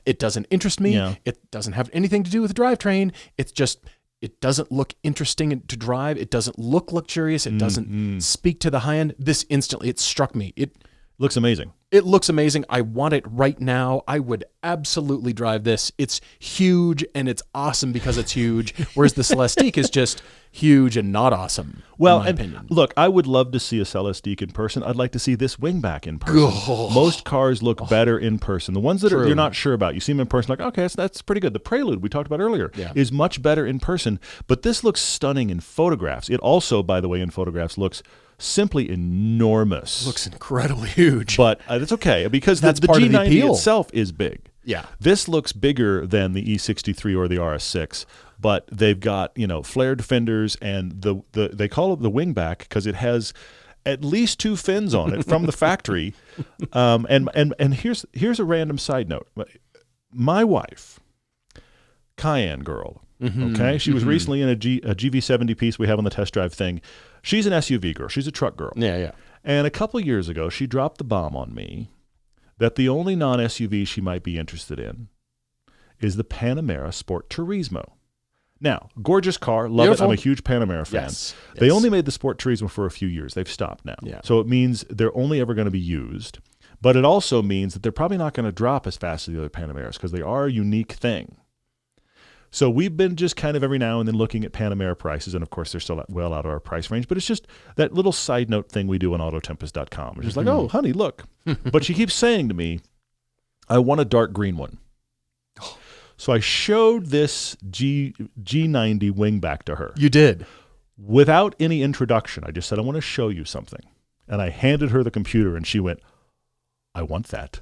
Speaker 2: It doesn't interest me.
Speaker 1: Yeah.
Speaker 2: It doesn't have anything to do with the drivetrain. It's just, it doesn't look interesting to drive. It doesn't look luxurious. It doesn't speak to the high end. This instantly, it struck me. It
Speaker 1: looks amazing.
Speaker 2: It looks amazing. I want it right now. I would absolutely drive this. It's huge and it's awesome because it's huge. Whereas the Celestiq is just huge and not awesome.
Speaker 1: Well,
Speaker 2: in my opinion.
Speaker 1: Look, I would love to see a Celestiq in person. I'd like to see this wingback in person. Most cars look better in person. The ones that you're not sure about, you see them in person, like, okay, that's pretty good. The Prelude we talked about earlier is much better in person, but this looks stunning in photographs. It also, by the way, in photographs looks simply enormous.
Speaker 2: Looks incredibly huge.
Speaker 1: But that's okay, because the
Speaker 2: part of the
Speaker 1: G90
Speaker 2: appeal.
Speaker 1: itself is big.
Speaker 2: Yeah.
Speaker 1: This looks bigger than the E63 or the RS6, but they've got, flared fenders, and they call it the wingback because it has at least 2 fins on it from the factory. And here's a random side note. My wife, Cayenne girl, okay? She was recently in a GV70 piece we have on the test drive thing. She's an SUV girl. She's a truck girl.
Speaker 2: Yeah.
Speaker 1: And a couple years ago, she dropped the bomb on me that the only non-SUV she might be interested in is the Panamera Sport Turismo. Now, gorgeous car, love Beautiful. It. I'm a huge Panamera fan.
Speaker 2: Yes.
Speaker 1: They only made the Sport Turismo for a few years. They've stopped now.
Speaker 2: Yeah.
Speaker 1: So it means they're only ever going to be used. But it also means that they're probably not going to drop as fast as the other Panameras because they are a unique thing. So we've been just kind of every now and then looking at Panamera prices, and of course they're still well out of our price range, but it's just that little side note thing we do on Autotempest.com. It's just like, oh, honey, look. But she keeps saying to me, I want a dark green one. So I showed this G90 wingback to her.
Speaker 2: You did?
Speaker 1: Without any introduction. I just said, I want to show you something. And I handed her the computer, and she went, I want that.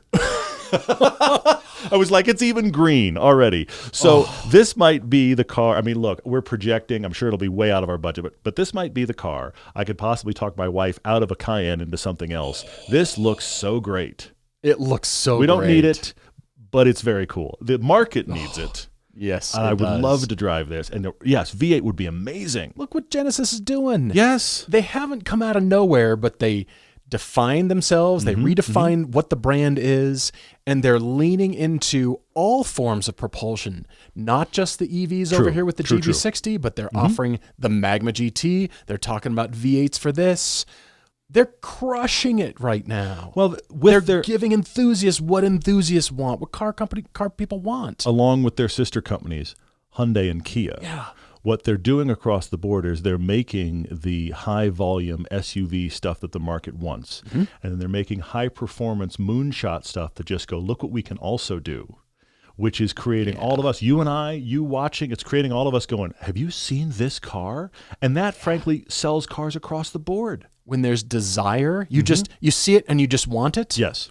Speaker 1: I was like, it's even green already. So this might be the car. I mean, look, we're projecting. I'm sure it'll be way out of our budget, but this might be the car. I could possibly talk my wife out of a Cayenne into something else. This looks so great.
Speaker 2: It looks so great.
Speaker 1: We don't need it, but it's very cool. The market needs it.
Speaker 2: Yes,
Speaker 1: I would love to drive this. And yes, V8 would be amazing.
Speaker 2: Look what Genesis is doing.
Speaker 1: Yes.
Speaker 2: They haven't come out of nowhere, but they define themselves, they redefine what the brand is, and they're leaning into all forms of propulsion, not just the EVs over here with the GV60, but they're offering the Magma GT. They're talking about V8s for this. They're crushing it right now.
Speaker 1: Well,
Speaker 2: they're giving enthusiasts what enthusiasts want, what car people want.
Speaker 1: Along with their sister companies, Hyundai and Kia.
Speaker 2: Yeah.
Speaker 1: What they're doing across the board is they're making the high-volume SUV stuff that the market wants. And then they're making high-performance moonshot stuff that just go, look what we can also do, which is creating all of us, you and I, you watching, it's creating all of us going, have you seen this car? And that, frankly, sells cars across the board.
Speaker 2: When there's desire, you you see it and you just want it?
Speaker 1: Yes.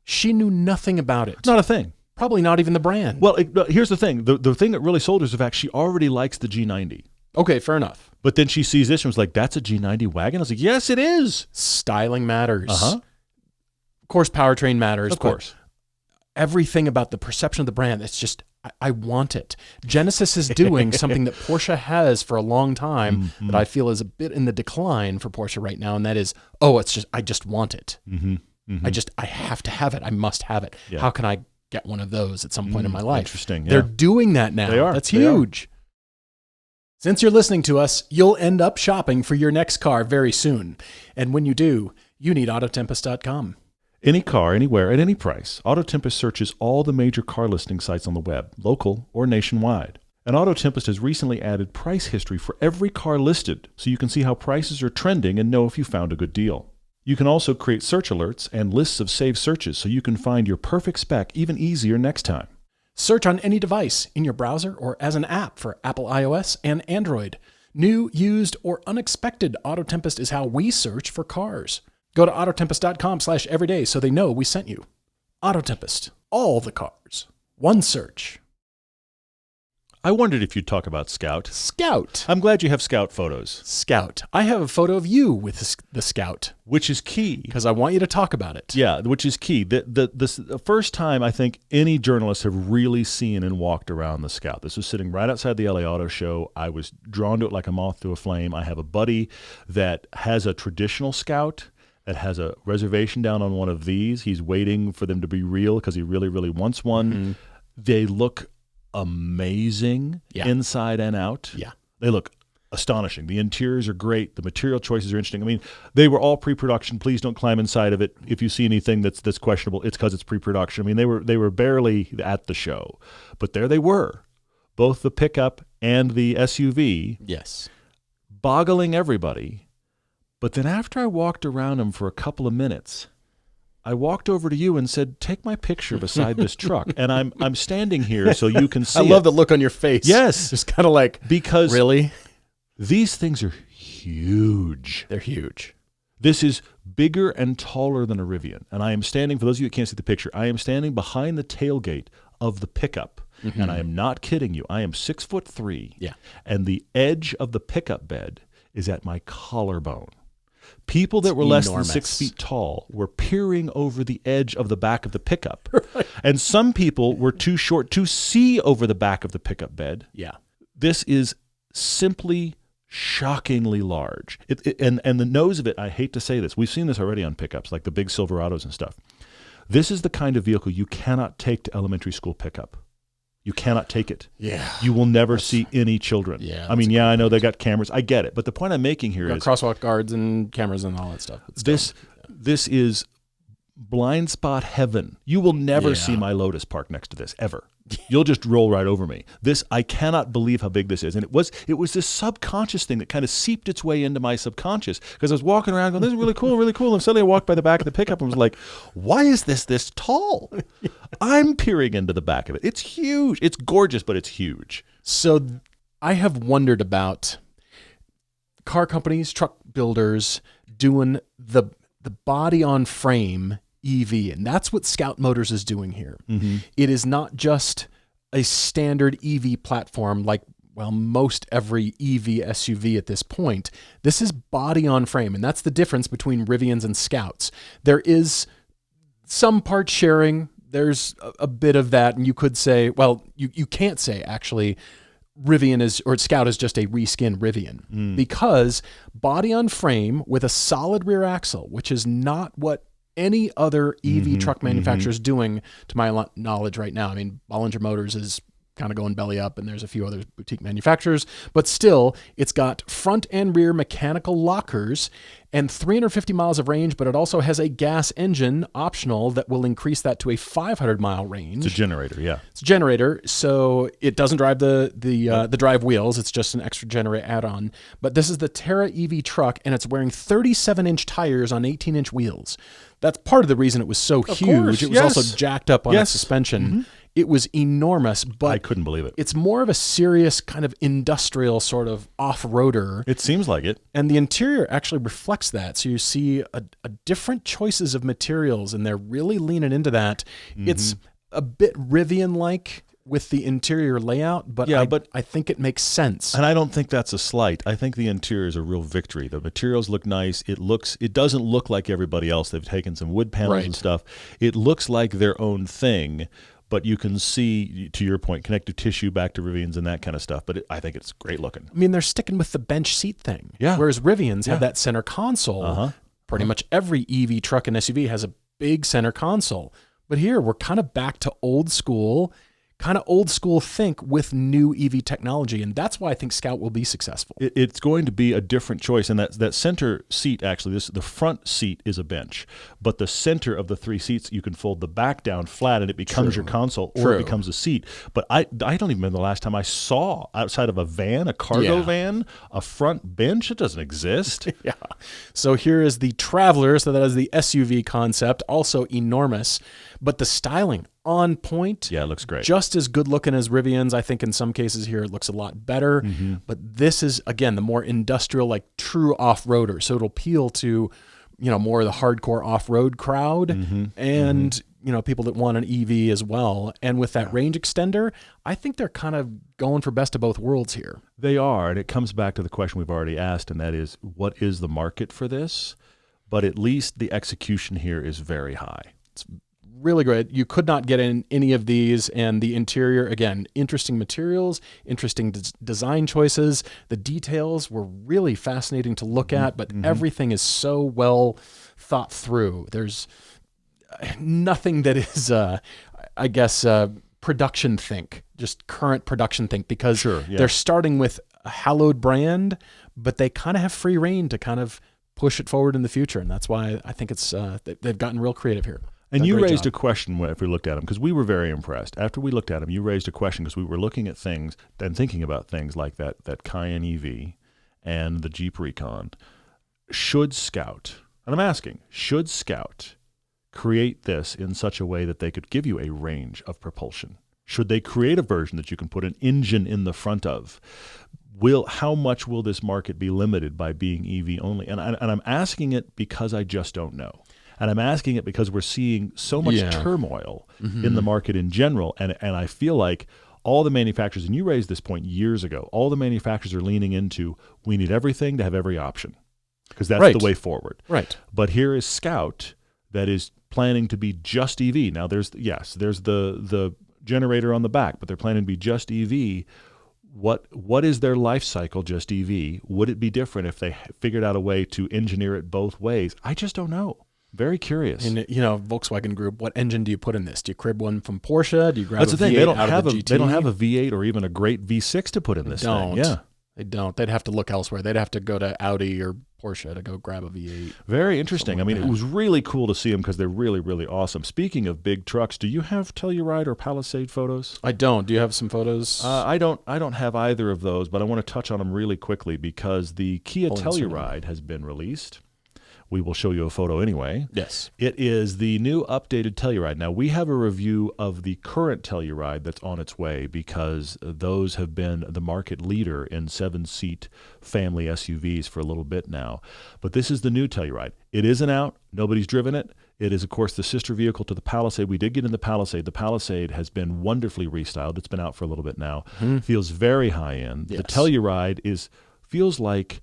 Speaker 2: She knew nothing about it.
Speaker 1: Not a thing.
Speaker 2: Probably not even the brand.
Speaker 1: Well, here's the thing. The thing that really sold her is the fact she already likes the G90.
Speaker 2: Okay, fair enough.
Speaker 1: But then she sees this and was like, that's a G90 wagon? I was like, yes, it is.
Speaker 2: Styling matters. Of course, powertrain matters.
Speaker 1: Of course.
Speaker 2: Everything about the perception of the brand, it's just, I want it. Genesis is doing something that Porsche has for a long time that I feel is a bit in the decline for Porsche right now, and that is, I just want it. I have to have it. I must have it. Yeah. How can I get one of those at some point in my life?
Speaker 1: Interesting. Yeah.
Speaker 2: They're doing that now.
Speaker 1: They are.
Speaker 2: That's huge. Since you're listening to us, you'll end up shopping for your next car very soon. And when you do, you need Autotempest.com.
Speaker 1: Any car, anywhere, at any price. Autotempest searches all the major car listing sites on the web, local or nationwide. And Autotempest has recently added price history for every car listed, so you can see how prices are trending and know if you found a good deal. You can also create search alerts and lists of saved searches so you can find your perfect spec even easier next time.
Speaker 2: Search on any device, in your browser, or as an app for Apple iOS and Android. New, used, or unexpected, AutoTempest is how we search for cars. Go to autotempest.com/everyday so they know we sent you. AutoTempest. All the cars. One search.
Speaker 1: I wondered if you'd talk about Scout.
Speaker 2: Scout.
Speaker 1: I'm glad you have Scout photos.
Speaker 2: Scout. I have a photo of you with the Scout.
Speaker 1: Which is key.
Speaker 2: Because I want you to talk about it.
Speaker 1: Yeah, which is key. The first time I think any journalists have really seen and walked around the Scout. This was sitting right outside the LA Auto Show. I was drawn to it like a moth to a flame. I have a buddy that has a traditional Scout that has a reservation down on one of these. He's waiting for them to be real because he really, really wants one. Mm-hmm. They look amazing inside and out.
Speaker 2: Yeah.
Speaker 1: They look astonishing. The interiors are great. The material choices are interesting. I mean, they were all pre-production. Please don't climb inside of it. If you see anything that's questionable, it's because it's pre-production. I mean, they were barely at the show, but there they were, both the pickup and the SUV.
Speaker 2: Yes.
Speaker 1: Boggling everybody. But then after I walked around them for a couple of minutes, I walked over to you and said, "Take my picture beside this truck." And I'm standing here so you can see
Speaker 2: I love the look on your face.
Speaker 1: Yes.
Speaker 2: Just kind of like,
Speaker 1: because
Speaker 2: really?
Speaker 1: These things are huge.
Speaker 2: They're huge.
Speaker 1: This is bigger and taller than a Rivian. And I am standing, for those of you who can't see the picture, I am standing behind the tailgate of the pickup. Mm-hmm. And I am not kidding you. I am 6'3".
Speaker 2: Yeah.
Speaker 1: And the edge of the pickup bed is at my collarbone. People that were less than 6 feet tall were peering over the edge of the back of the pickup. Right. And some people were too short to see over the back of the pickup bed.
Speaker 2: Yeah.
Speaker 1: This is simply shockingly large. And the nose of it, I hate to say this, we've seen this already on pickups, like the big Silverados and stuff. This is the kind of vehicle you cannot take to elementary school pickup. You cannot take it.
Speaker 2: Yeah.
Speaker 1: You will never see any children.
Speaker 2: Yeah.
Speaker 1: I mean, I know they got cameras. I get it. But the point I'm making here is
Speaker 2: crosswalk guards and cameras and all that stuff.
Speaker 1: This is blind spot heaven. You will never see my Lotus parked next to this, ever. You'll just roll right over me. I cannot believe how big this is. And it was this subconscious thing that kind of seeped its way into my subconscious, because I was walking around going, "This is really cool, really cool." And suddenly I walked by the back of the pickup and was like, "Why is this tall?" I'm peering into the back of it. It's huge. It's gorgeous, but it's huge.
Speaker 2: So I have wondered about car companies, truck builders doing the body on frame EV, and that's what Scout Motors is doing here. Mm-hmm. It is not just a standard EV platform like, well, most every EV SUV at this point. This is body on frame, and that's the difference between Rivians and Scouts. There is some part sharing. There's a bit of that, and you could say, well, you can't say actually Scout is just a reskin Rivian, because body on frame with a solid rear axle, which is not what any other EV truck manufacturer is doing, to my knowledge right now. I mean, Bollinger Motors is kind of going belly up, and there's a few other boutique manufacturers, but still, it's got front and rear mechanical lockers and 350 miles of range, but it also has a gas engine optional that will increase that to a 500-mile range.
Speaker 1: It's a generator, yeah.
Speaker 2: It's a generator, so it doesn't drive the drive wheels. It's just an extra generator add-on. But this is the Terra EV truck, and it's wearing 37-inch tires on 18-inch wheels. That's part of the reason it was so huge.
Speaker 1: Course,
Speaker 2: it was also jacked up on its suspension. Mm-hmm. It was enormous, but
Speaker 1: I couldn't believe it.
Speaker 2: It's more of a serious kind of industrial sort of off-roader.
Speaker 1: It seems like it.
Speaker 2: And the interior actually reflects that. So you see a different choices of materials, and they're really leaning into that. Mm-hmm. It's a bit Rivian-like with the interior layout, but I think it makes sense.
Speaker 1: And I don't think that's a slight. I think the interior is a real victory. The materials look nice. It doesn't look like everybody else. They've taken some wood panels and stuff. It looks like their own thing. But you can see, to your point, connective tissue back to Rivians and that kind of stuff. But I think it's great looking.
Speaker 2: I mean, they're sticking with the bench seat thing.
Speaker 1: Yeah.
Speaker 2: Whereas Rivians have that center console. Pretty much every EV truck and SUV has a big center console. But here, we're kind of back to old school, kind of old school think with new EV technology. And that's why I think Scout will be successful.
Speaker 1: It's going to be a different choice. And that center seat, actually, the front seat is a bench, but the center of the 3 seats, you can fold the back down flat and it becomes your console, or it becomes a seat. But I don't even remember the last time I saw, outside of a van, a cargo van, a front bench. It doesn't exist.
Speaker 2: Yeah. So here is the Traveler. So that is the SUV concept, also enormous, but the styling on point.
Speaker 1: Yeah, it looks great.
Speaker 2: Just as good looking as Rivian's. I think in some cases here it looks a lot better. But this is, again, the more industrial, like true off-roader. So it'll appeal to, more of the hardcore off-road crowd and, people that want an EV as well. And with that range extender, I think they're kind of going for best of both worlds here.
Speaker 1: They are. And it comes back to the question we've already asked, and that is, what is the market for this? But at least the execution here is very high.
Speaker 2: It's really great. You could not get in any of these. And the interior, again, interesting materials, interesting design choices. The details were really fascinating to look at, but everything is so well thought through. There's nothing that is, production think, just current production think, because they're starting with a hallowed brand, but they kind of have free reign to kind of push it forward in the future. And that's why I think it's they've gotten real creative here.
Speaker 1: And you raised a question if we looked at them, because we were very impressed. After we looked at them, you raised a question because we were looking at things and thinking about things like that Cayenne EV and the Jeep Recon. Should Scout, and I'm asking, should Scout create this in such a way that they could give you a range of propulsion? Should they create a version that you can put an engine in the front of? How much will this market be limited by being EV only? And I'm asking it because I just don't know. And I'm asking it because we're seeing so much turmoil in the market in general. And I feel like all the manufacturers, and you raised this point years ago, all the manufacturers are leaning into, we need everything to have every option, because that's the way forward.
Speaker 2: Right.
Speaker 1: But here is Scout that is planning to be just EV. Now there's the generator on the back, but they're planning to be just EV. What is their life cycle just EV? Would it be different if they figured out a way to engineer it both ways? I just don't know. Very curious.
Speaker 2: And Volkswagen Group, what engine do you put in this? Do you crib one from Porsche? Do you grab
Speaker 1: That's
Speaker 2: a
Speaker 1: the thing.
Speaker 2: V8
Speaker 1: They don't
Speaker 2: out
Speaker 1: have
Speaker 2: of the GT?
Speaker 1: They don't have a V8 or even a great V6 to put in this thing. Yeah.
Speaker 2: They don't. They'd have to look elsewhere. They'd have to go to Audi or Porsche to go grab a V8.
Speaker 1: Very interesting. I mean, it was really cool to see them because they're really, really awesome. Speaking of big trucks, do you have Telluride or Palisade photos?
Speaker 2: I don't. Do you have some photos?
Speaker 1: I don't have either of those, but I want to touch on them really quickly because the Kia Telluride has been released. We will show you a photo anyway.
Speaker 2: Yes.
Speaker 1: It is the new updated Telluride. Now, we have a review of the current Telluride that's on its way because those have been the market leader in 7-seat family SUVs for a little bit now. But this is the new Telluride. It isn't out. Nobody's driven it. It is, of course, the sister vehicle to the Palisade. We did get in the Palisade. The Palisade has been wonderfully restyled. It's been out for a little bit now. Feels very high-end. Yes. The Telluride feels like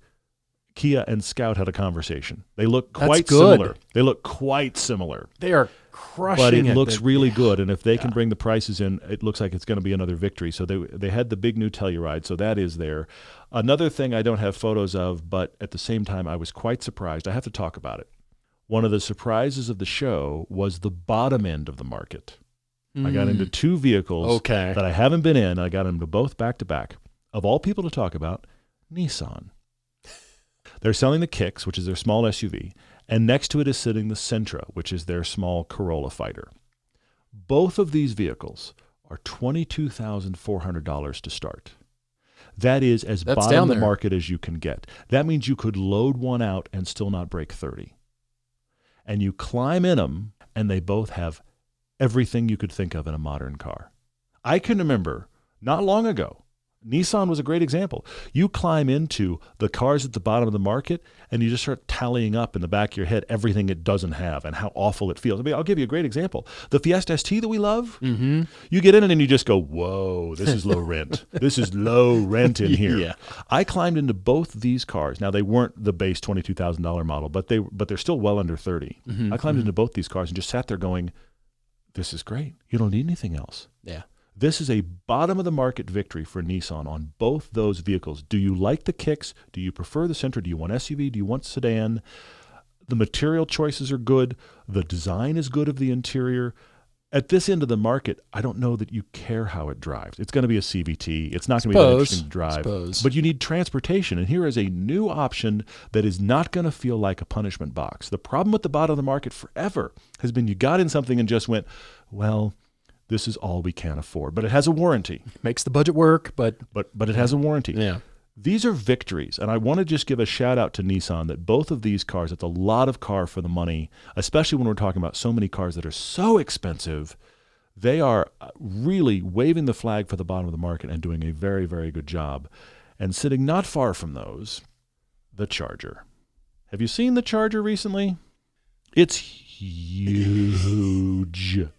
Speaker 1: Kia and Scout had a conversation. They look quite similar. They look quite similar.
Speaker 2: They are crushing
Speaker 1: but it looks really good. And if they can bring the prices in, it looks like it's going to be another victory. So they had the big new Telluride, so that is there. Another thing I don't have photos of, but at the same time I was quite surprised. I have to talk about it. One of the surprises of the show was the bottom end of the market. I got into 2 vehicles that I haven't been in. I got into both back-to-back. Of all people to talk about, Nissan. They're selling the Kicks, which is their small SUV, and next to it is sitting the Sentra, which is their small Corolla fighter. Both of these vehicles are $22,400 to start. That is as bottom of the market as you can get. That means you could load one out and still not break 30. And you climb in them, and they both have everything you could think of in a modern car. I can remember, not long ago, Nissan was a great example. You climb into the cars at the bottom of the market and you just start tallying up in the back of your head everything it doesn't have and how awful it feels. I mean, I'll give you a great example. The Fiesta ST that we love, you get in it and you just go, whoa, this is low rent. This is low rent in here. Yeah. I climbed into both these cars. Now, they weren't the base $22,000 model, but they're still well under 30. I climbed into both these cars and just sat there going, this is great. You don't need anything else.
Speaker 2: Yeah.
Speaker 1: This is a bottom-of-the-market victory for Nissan on both those vehicles. Do you like the Kicks? Do you prefer the Sentra? Do you want SUV? Do you want sedan? The material choices are good. The design is good of the interior. At this end of the market, I don't know that you care how it drives. It's going to be a CVT. It's not going to be that interesting to drive. But you need transportation. And here is a new option that is not going to feel like a punishment box. The problem with the bottom of the market forever has been you got in something and just went, well, this is all we can afford. But it has a warranty.
Speaker 2: Makes the budget work, but
Speaker 1: it has a warranty.
Speaker 2: Yeah.
Speaker 1: These are victories, and I want to just give a shout out to Nissan that both of these cars, it's a lot of car for the money, especially when we're talking about so many cars that are so expensive. They are really waving the flag for the bottom of the market and doing a very, very good job. And sitting not far from those, the Charger. Have you seen the Charger recently? It's huge.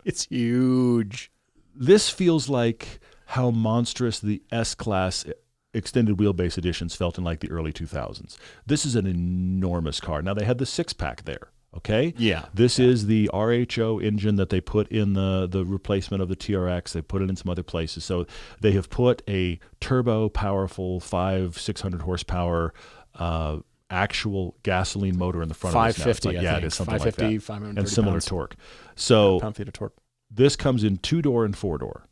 Speaker 2: It's huge.
Speaker 1: This feels like how monstrous the S-Class extended wheelbase editions felt in like the early 2000s. This is an enormous car. Now, they had the six-pack there, okay?
Speaker 2: Yeah.
Speaker 1: This is the RHO engine that they put in the replacement of the TRX. They put it in some other places. So they have put a turbo, powerful 600 horsepower actual gasoline motor in the front of this now.
Speaker 2: 550,
Speaker 1: Yeah, it is something
Speaker 2: 550,
Speaker 1: like that.
Speaker 2: 530
Speaker 1: And similar
Speaker 2: pounds.
Speaker 1: torque. So
Speaker 2: Pound-feet of torque.
Speaker 1: this comes in 2-door and 4-door.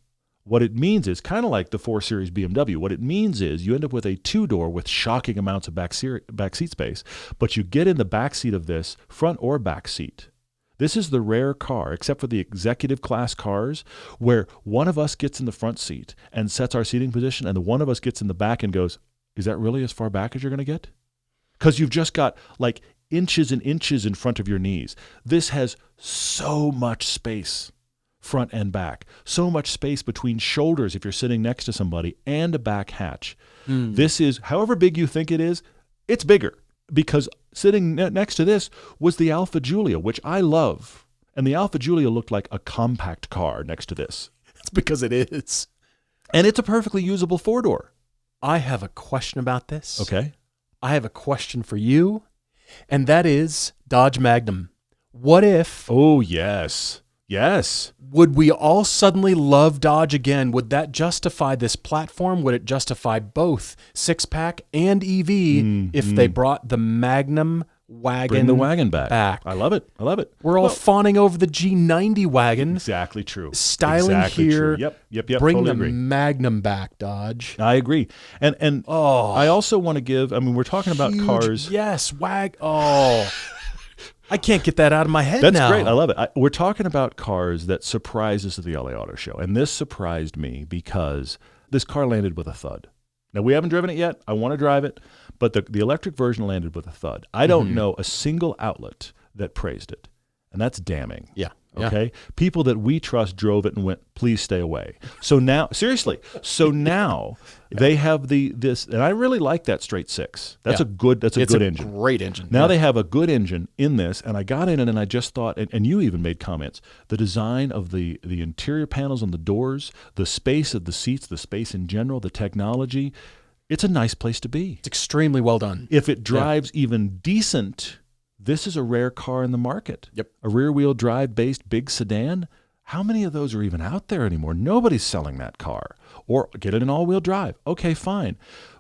Speaker 1: What it means is kind of like the 4 Series BMW. What it means is you end up with a 2-door with shocking amounts of back seat space, but you get in the back seat of this, front or back seat. This is the rare car, except for the executive class cars, where one of us gets in the front seat and sets our seating position, and the one of us gets in the back and goes, is that really as far back as you're going to get? Because you've just got like inches and inches in front of your knees. This has so much space. Front and back. So much space between shoulders if you're sitting next to somebody and a back hatch. This is, however big you think it is, it's bigger because sitting next to this was the Alfa Giulia, which I love. And the Alfa Giulia looked like a compact car next to this.
Speaker 2: It's because it is.
Speaker 1: And it's a perfectly usable 4-door.
Speaker 2: I have a question about this.
Speaker 1: Okay.
Speaker 2: I have a question for you, and that is Dodge Magnum. What if...
Speaker 1: Oh, yes. Yes.
Speaker 2: Would we all suddenly love Dodge again? Would that justify this platform? Would it justify both SixPack and EV if they brought the Magnum wagon
Speaker 1: Bring the wagon back. I love it. I love it.
Speaker 2: We're all fawning over the G90 wagon.
Speaker 1: Exactly true.
Speaker 2: Styling
Speaker 1: exactly here.
Speaker 2: True.
Speaker 1: Yep.
Speaker 2: Bring
Speaker 1: totally
Speaker 2: the
Speaker 1: agree.
Speaker 2: Magnum back, Dodge.
Speaker 1: I agree. And I also want to give, we're talking about
Speaker 2: Huge,
Speaker 1: cars.
Speaker 2: Yes, I can't get that out of my head
Speaker 1: That's
Speaker 2: now.
Speaker 1: great. I love it. We're talking about cars that surprised us at the LA Auto Show. And this surprised me because this car landed with a thud. Now, we haven't driven it yet. I want to drive it. But the electric version landed with a thud. I don't know a single outlet that praised it. And that's damning.
Speaker 2: Yeah.
Speaker 1: Okay? People that we trust drove it and went, please stay away. So now, seriously, they have this, and I really like that straight six. That's a good engine.
Speaker 2: It's a great engine.
Speaker 1: Now they have a good engine in this, and I got in it and I just thought, and you even made comments, the design of the interior panels on the doors, the space of the seats, the space in general, the technology, it's a nice place to be.
Speaker 2: It's extremely well done.
Speaker 1: If it drives even decent, this is a rare car in the market.
Speaker 2: Yep.
Speaker 1: A rear-wheel drive-based big sedan. How many of those are even out there anymore? Nobody's selling that car. Or get it in all-wheel drive. Okay, fine.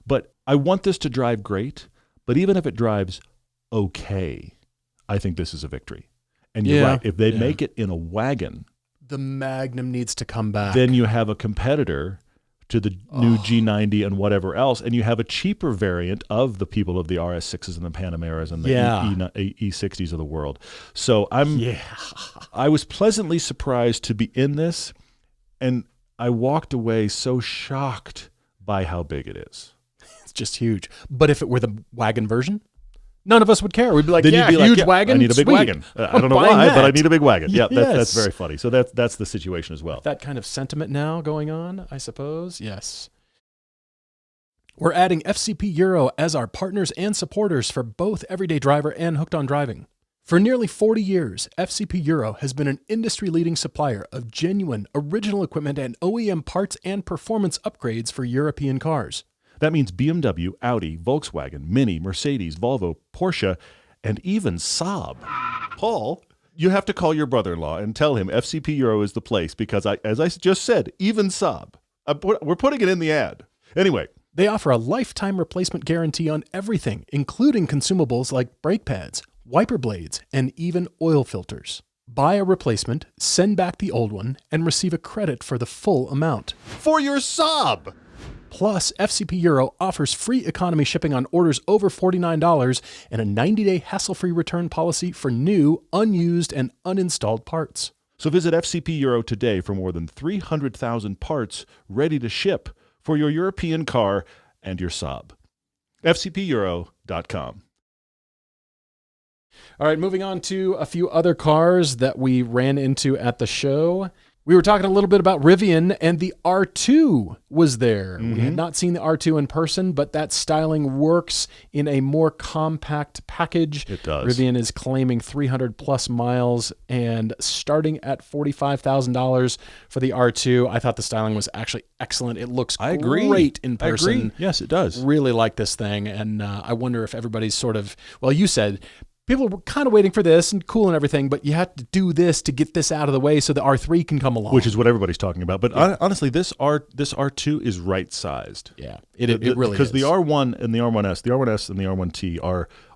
Speaker 1: But I want this to drive great. But even if it drives okay, I think this is a victory. And you're right. If they make it in a wagon,
Speaker 2: the Magnum needs to come back.
Speaker 1: then you have a competitor to the new G90 and whatever else, and you have a cheaper variant of the people of the RS6s and the Panameras and the E60s of the world. So I was pleasantly surprised to be in this, and I walked away so shocked by how big it is.
Speaker 2: It's just huge. But if it were the wagon version, none of us would care. We'd be like,
Speaker 1: then you'd be
Speaker 2: huge
Speaker 1: like,
Speaker 2: wagon.
Speaker 1: I need a big
Speaker 2: sweet.
Speaker 1: wagon. I don't know why, but I need a big wagon. Yeah,
Speaker 2: Yes.
Speaker 1: that's very funny. So that's the situation as well.
Speaker 2: That kind of sentiment now going on, I suppose. Yes. We're adding FCP Euro as our partners and supporters for both Everyday Driver and Hooked on Driving. For nearly 40 years, FCP Euro has been an industry-leading supplier of genuine, original equipment and OEM parts and performance upgrades for European cars.
Speaker 1: That means BMW, Audi, Volkswagen, Mini, Mercedes, Volvo, Porsche, and even Saab. Paul, you have to call your brother-in-law and tell him FCP Euro is the place because, as I just said, even Saab. We're putting it in the ad. Anyway.
Speaker 2: They offer a lifetime replacement guarantee on everything, including consumables like brake pads, wiper blades, and even oil filters. Buy a replacement, send back the old one, and receive a credit for the full amount.
Speaker 1: For your sub!
Speaker 2: Plus, FCP Euro offers free economy shipping on orders over $49 and a 90-day hassle-free return policy for new, unused, and uninstalled parts.
Speaker 1: So visit FCP Euro today for more than 300,000 parts ready to ship for your European car and your Saab. FCPEuro.com.
Speaker 2: All right, moving on to a few other cars that we ran into at the show. We were talking a little bit about Rivian, and the R2 was there. We had not seen the R2 in person, but that styling works in a more compact package.
Speaker 1: It does.
Speaker 2: Rivian is claiming 300 plus miles and starting at $45,000 for the R2. I thought the styling was actually excellent. It looks great in person.
Speaker 1: I agree. Yes, it does.
Speaker 2: Really like this thing, and I wonder if everybody's sort of, well, you said people were kind of waiting for this and cool and everything, but you have to do this to get this out of the way so the R3 can come along.
Speaker 1: Which is what everybody's talking about. But honestly, this R2 is right-sized.
Speaker 2: Yeah, it really is.
Speaker 1: Because the R1 and the R1S, the R1S and the R1T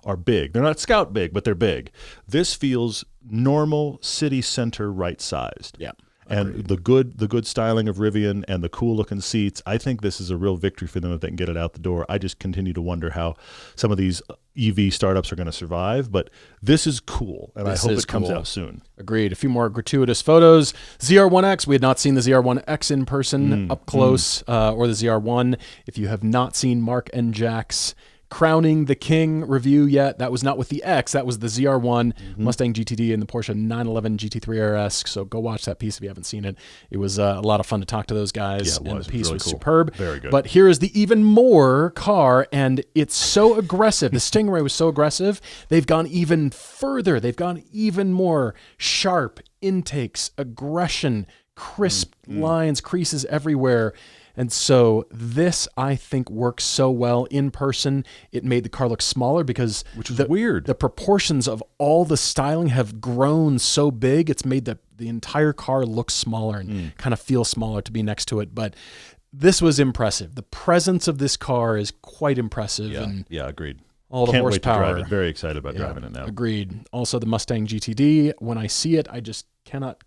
Speaker 1: are big. They're not Scout big, but they're big. This feels normal city center right-sized.
Speaker 2: Yeah.
Speaker 1: And the good styling of Rivian and the cool looking seats, I think this is a real victory for them if they can get it out the door. I just continue to wonder how some of these EV startups are going to survive, but this is cool, and I hope it comes out soon.
Speaker 2: Agreed. A few more gratuitous photos. ZR1X, we had not seen the ZR1X in person up close, or the ZR1. If you have not seen Mark and Jack's Crowning the King review yet, that was not with the X, that was the ZR1 Mustang GTD and the Porsche 911 GT3 RS. So go watch that piece if you haven't seen it. It was a lot of fun to talk to those guys, and the piece
Speaker 1: really
Speaker 2: was
Speaker 1: cool.
Speaker 2: superb.
Speaker 1: Very good.
Speaker 2: But here is the even more car, and it's so aggressive. The Stingray was so aggressive. They've gone even further. They've gone even more sharp intakes, aggression, crisp lines, creases everywhere. And so this, I think, works so well in person. It made the car look smaller because
Speaker 1: which is weird.
Speaker 2: The proportions of all the styling have grown so big. It's made the entire car look smaller and kind of feel smaller to be next to it. But this was impressive. The presence of this car is quite impressive.
Speaker 1: Yeah, agreed.
Speaker 2: All the
Speaker 1: Can't
Speaker 2: horsepower.
Speaker 1: wait to drive it. Very excited about driving it now.
Speaker 2: Agreed. Also, the Mustang GTD. When I see it, I just cannot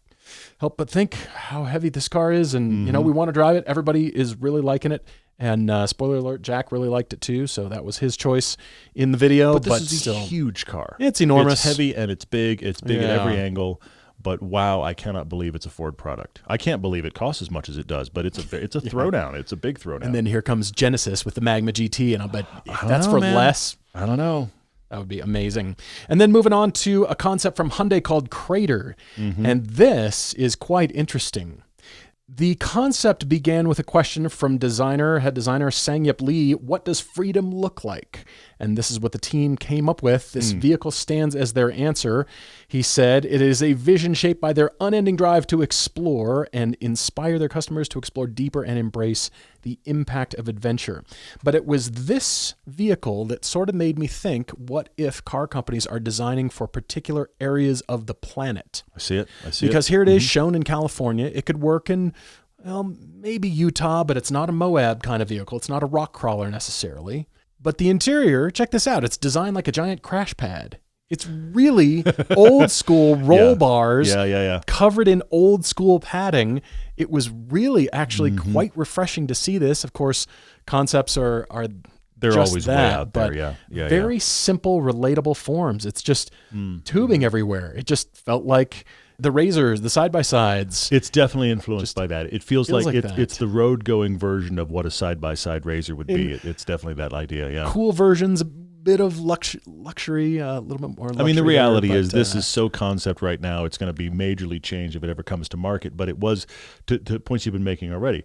Speaker 2: help but think how heavy this car is, and we want to drive it. Everybody is really liking it, and spoiler alert, Jack really liked it too, so that was his choice in the video.
Speaker 1: But this is still a huge car.
Speaker 2: It's enormous.
Speaker 1: It's heavy and it's big. It's big at every angle. But wow, I cannot believe it's a Ford product. I can't believe it costs as much as it does. But it's a throwdown. It's a big throwdown.
Speaker 2: And then here comes Genesis with the Magma GT, and I'll bet if that's for less.
Speaker 1: I don't know.
Speaker 2: That would be amazing. And then moving on to a concept from Hyundai called Crater. And this is quite interesting. The concept began with a question from head designer Sangyup Lee, what does freedom look like? And this is what the team came up with. This vehicle stands as their answer. He said, it is a vision shaped by their unending drive to explore and inspire their customers to explore deeper and embrace the impact of adventure. But it was this vehicle that sort of made me think, what if car companies are designing for particular areas of the planet?
Speaker 1: I see it.
Speaker 2: Because here it is shown in California. It could work in, well, maybe Utah, but it's not a Moab kind of vehicle. It's not a rock crawler necessarily. But the interior, check this out. It's designed like a giant crash pad. It's really old school roll bars covered in old school padding. It was really actually quite refreshing to see this. Of course, concepts are
Speaker 1: they're
Speaker 2: just
Speaker 1: always
Speaker 2: that,
Speaker 1: way out
Speaker 2: but
Speaker 1: there.
Speaker 2: very simple, relatable forms. It's just tubing everywhere. It just felt like the Razors, the side-by-sides.
Speaker 1: It's definitely influenced by that. It feels like it's the road-going version of what a side-by-side Razor would be. It's definitely that idea, yeah.
Speaker 2: Cool versions, a bit of luxury, a little bit more luxury.
Speaker 1: I mean, the reality is this is so concept right now, it's going to be majorly changed if it ever comes to market. But it was, to points you've been making already,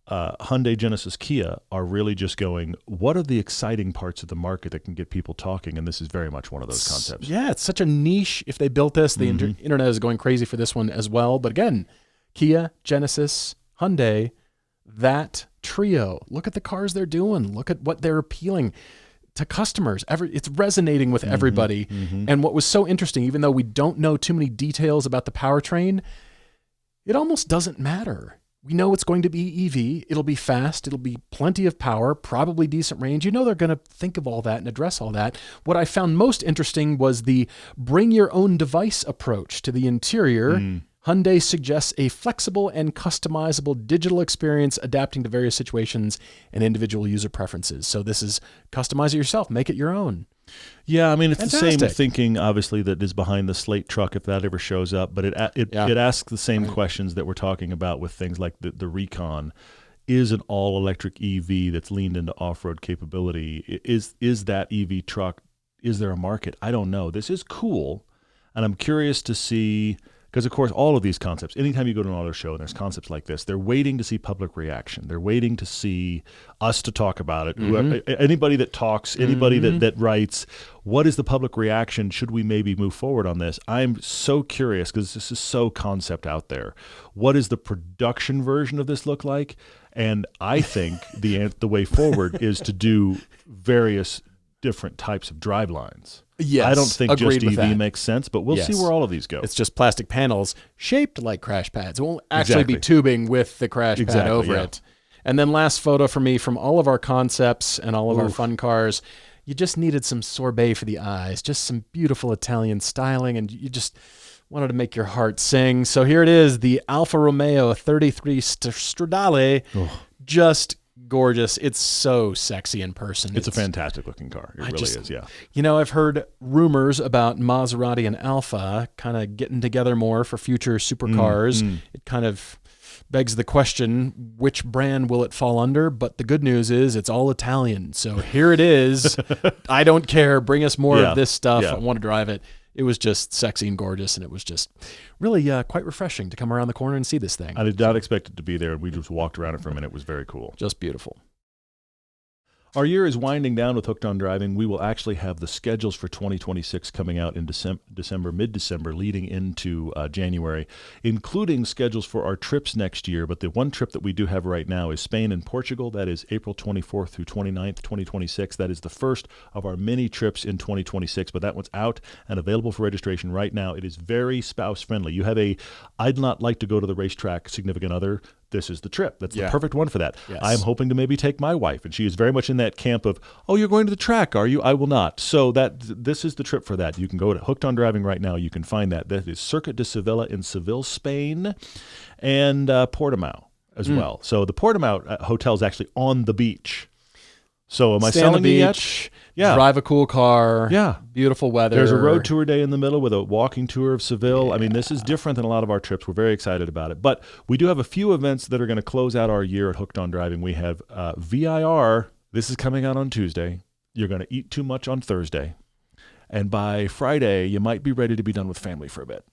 Speaker 1: Hyundai, Genesis, Kia are really just going, what are the exciting parts of the market that can get people talking? And this is very much one of those concepts.
Speaker 2: Yeah, it's such a niche. If they built this, the internet is going crazy for this one as well. But again, Kia, Genesis, Hyundai, that trio. Look at the cars they're doing. Look at what they're appealing to customers. It's resonating with everybody. And what was so interesting, even though we don't know too many details about the powertrain, it almost doesn't matter. We know it's going to be EV. It'll be fast. It'll be plenty of power, probably decent range. You know they're going to think of all that and address all that. What I found most interesting was the bring your own device approach to the interior. Hyundai suggests a flexible and customizable digital experience adapting to various situations and individual user preferences. So this is customize it yourself, make it your own.
Speaker 1: Yeah, I mean, it's
Speaker 2: Fantastic.
Speaker 1: the same thinking, obviously, that is behind the Slate truck if that ever shows up, but it asks the same questions that we're talking about with things like the Recon. Is an all-electric EV that's leaned into off-road capability. Is that EV truck, is there a market? I don't know. This is cool, and I'm curious to see, because, of course, all of these concepts, anytime you go to an auto show and there's concepts like this, they're waiting to see public reaction. They're waiting to see us to talk about it. Anybody that talks, anybody that writes, what is the public reaction? Should we maybe move forward on this? I'm so curious because this is so concept out there. What does the production version of this look like? And I think the way forward is to do various different types of drive lines.
Speaker 2: Yes,
Speaker 1: I don't think just EV
Speaker 2: that.
Speaker 1: makes sense, but we'll see where all of these go.
Speaker 2: It's just plastic panels shaped like crash pads. It won't actually be tubing with the crash pad over it. And then last photo for me from all of our concepts and all of our fun cars, you just needed some sorbet for the eyes, just some beautiful Italian styling, and you just wanted to make your heart sing. So here it is, the Alfa Romeo 33 Stradale, just gorgeous. It's so sexy in person.
Speaker 1: It's a fantastic looking car. It really is, yeah.
Speaker 2: You know, I've heard rumors about Maserati and Alfa kind of getting together more for future supercars. It kind of begs the question, which brand will it fall under? But the good news is it's all Italian. So here it is. I don't care. Bring us more of this stuff. I want to drive it. It was just sexy and gorgeous, and it was just really quite refreshing to come around the corner and see this thing.
Speaker 1: I did not expect it to be there. We just walked around it for a minute. It was very cool.
Speaker 2: Just beautiful.
Speaker 1: Our year is winding down with Hooked on Driving. We will actually have the schedules for 2026 coming out in December, mid-December, leading into January, including schedules for our trips next year. But the one trip that we do have right now is Spain and Portugal. That is April 24th through 29th, 2026. That is the first of our many trips in 2026, but that one's out and available for registration right now. It is very spouse-friendly. You have I'd not like to go to the racetrack significant other. This is the trip. That's the perfect one for that. Yes. I'm hoping to maybe take my wife, and she is very much in that camp of, oh, you're going to the track, are you? I will not. So this is the trip for that. You can go to Hooked on Driving right now. You can find that. That is Circuit de Sevilla in Seville, Spain, and Portimao as well. So the Portimao hotel is actually on the beach. So am I selling you yet? Yeah.
Speaker 2: Drive a cool car.
Speaker 1: Yeah.
Speaker 2: Beautiful weather.
Speaker 1: There's a road tour day in the middle with a walking tour of Seville. Yeah. I mean, this is different than a lot of our trips. We're very excited about it. But we do have a few events that are going to close out our year at Hooked on Driving. We have VIR. This is coming out on Tuesday. You're going to eat too much on Thursday. And by Friday, you might be ready to be done with family for a bit.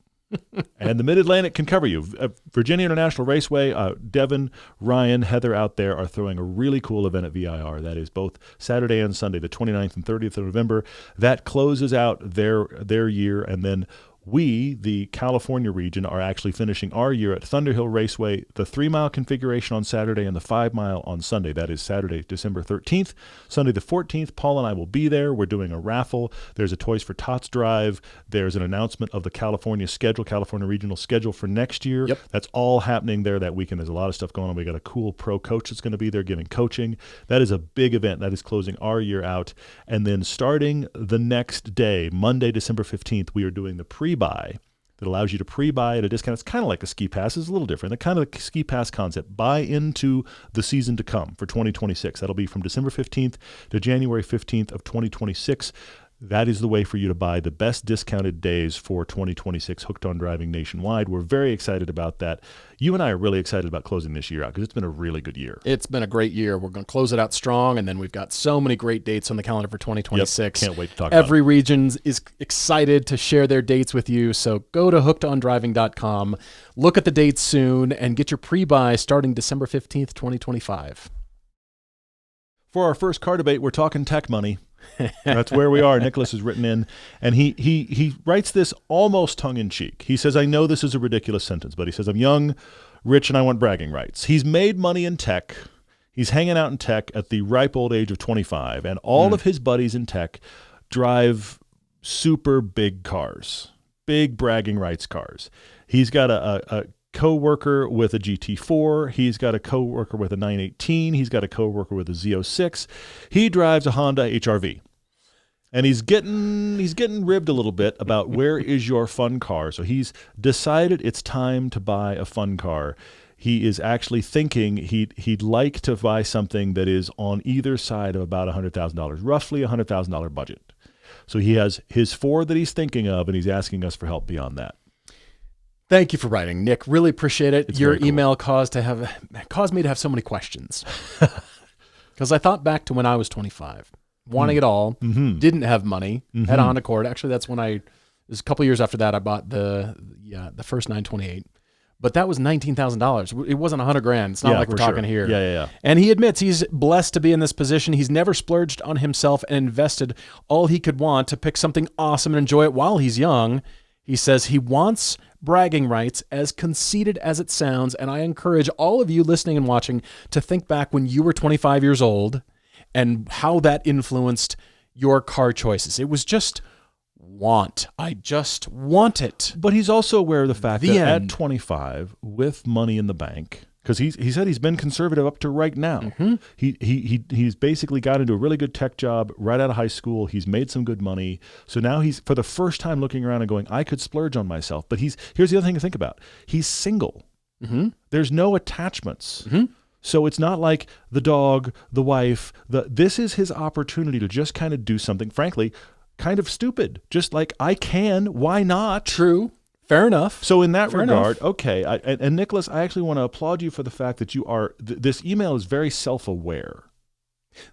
Speaker 1: And the Mid-Atlantic can cover you. Virginia International Raceway, Devin, Ryan, Heather out there are throwing a really cool event at VIR. That is both Saturday and Sunday, the 29th and 30th of November. That closes out their year, and then we, the California region, are actually finishing our year at Thunderhill Raceway, the 3-mile configuration on Saturday and the 5-mile on Sunday. That is Saturday, December 13th. Sunday the 14th, Paul and I will be there. We're doing a raffle. There's a Toys for Tots drive. There's an announcement of the California regional schedule for next year. Yep. That's all happening there that weekend. There's a lot of stuff going on. We got a cool pro coach that's going to be there giving coaching. That is a big event. That is closing our year out. And then starting the next day, Monday, December 15th, we are doing the pre-buy that allows you to pre-buy at a discount. It's kind of like a ski pass. It's a little different. The kind of ski pass concept. Buy into the season to come for 2026. That'll be from December 15th to January 15th of 2026. That is the way for you to buy the best discounted days for 2026 Hooked on Driving nationwide. We're very excited about that. You and I are really excited about closing this year out because it's been a really good year.
Speaker 2: It's been a great year. We're going to close it out strong, and then we've got so many great dates on the calendar for 2026.
Speaker 1: Yep. Can't wait to talk about it.
Speaker 2: Every region is excited to share their dates with you, so go to hookedondriving.com, look at the dates soon, and get your pre-buy starting December 15th, 2025.
Speaker 1: For our first car debate, we're talking tech money. That's where we are. Nicholas has written in, and he writes this almost tongue-in-cheek. He says, I know this is a ridiculous sentence, but he says, I'm young, rich, and I want bragging rights. He's made money in tech. He's hanging out in tech at the ripe old age of 25, and all of his buddies in tech drive super big cars, big bragging rights cars. He's got a co-worker with a GT4. He's got a co-worker with a 918. He's got a co-worker with a Z06. He drives a Honda HR-V. And he's getting ribbed a little bit about where is your fun car. So he's decided it's time to buy a fun car. He is actually thinking he'd like to buy something that is on either side of about $100,000, roughly $100,000 budget. So he has his Ford that he's thinking of, and he's asking us for help beyond that.
Speaker 2: Thank you for writing, Nick. Really appreciate it.
Speaker 1: It's
Speaker 2: Your
Speaker 1: very cool.
Speaker 2: email caused me to have so many questions. Because I thought back to when I was 25. Wanting it all, didn't have money, had a Honda Accord. Actually, that's when it was a couple years after that I bought the first 928. But that was $19,000. It wasn't $100,000. It's not like we're talking here.
Speaker 1: Yeah.
Speaker 2: And he admits he's blessed to be in this position. He's never splurged on himself and invested all he could want to pick something awesome and enjoy it while he's young. He says he wants bragging rights, as conceited as it sounds, and I encourage all of you listening and watching to think back when you were 25 years old and how that influenced your car choices. It was just want. I just want it.
Speaker 1: But he's also aware of the fact that at 25, with money in the bank, because he said he's been conservative up to right now. He's basically got into a really good tech job right out of high school. He's made some good money. So now he's, for the first time, looking around and going, I could splurge on myself. But here's the other thing to think about. He's single. There's no attachments. So it's not like the dog, the wife. This is his opportunity to just kind of do something, frankly, kind of stupid. Just like, I can, why not?
Speaker 2: True. Fair enough.
Speaker 1: So in that regard, okay. And Nicholas, I actually want to applaud you for the fact that you are, this email is very self-aware.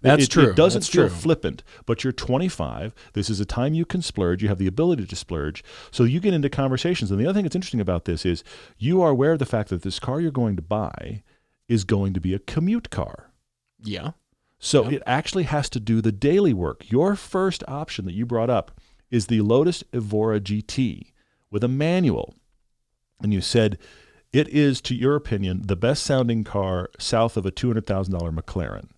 Speaker 2: That's true.
Speaker 1: It doesn't feel flippant, but you're 25. This is a time you can splurge. You have the ability to splurge. So you get into conversations. And the other thing that's interesting about this is you are aware of the fact that this car you're going to buy is going to be a commute car.
Speaker 2: Yeah.
Speaker 1: So it actually has to do the daily work. Your first option that you brought up is the Lotus Evora GT with a manual. And you said it is, to your opinion, the best sounding car south of a $200,000 McLaren.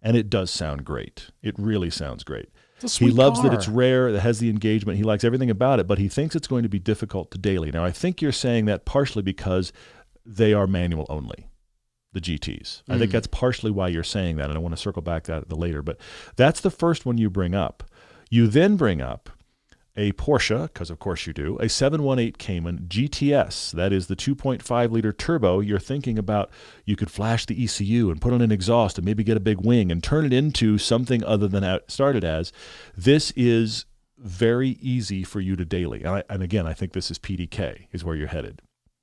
Speaker 1: And it does sound great. It really sounds great. He loves that it's rare, that has the engagement. He likes everything about it, but he thinks it's going to be difficult to daily. Now, I think you're saying that partially because they are manual only. The GTs. I think that's partially why you're saying that, and I want to circle back to that later. But that's the first one you bring up. You then bring up a Porsche, because of course you do, a 718 Cayman GTS. That is the 2.5-liter turbo. You're thinking about you could flash the ECU and put on an exhaust and maybe get a big wing and turn it into something other than it started as. This is very easy for you to daily. And again, I think this is PDK is where you're headed.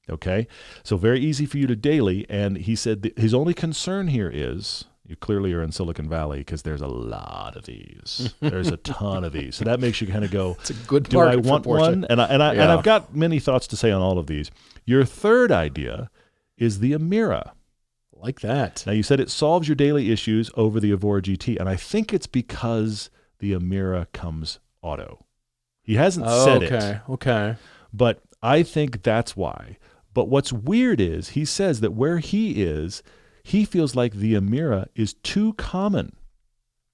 Speaker 1: Okay, so very easy for you to daily, and he said his only concern here is you clearly are in Silicon Valley because there's a lot of these. There's a ton of these, so that makes you kind of go,
Speaker 2: it's a good
Speaker 1: do I want one? And I've got many thoughts to say on all of these. Your third idea is the Emira.
Speaker 2: Like that.
Speaker 1: Now you said it solves your daily issues over the Evora GT, and I think it's because the Emira comes auto. He hasn't said it.
Speaker 2: Okay.
Speaker 1: But I think that's why. But what's weird is he says that where he is, he feels like the Emira is too common.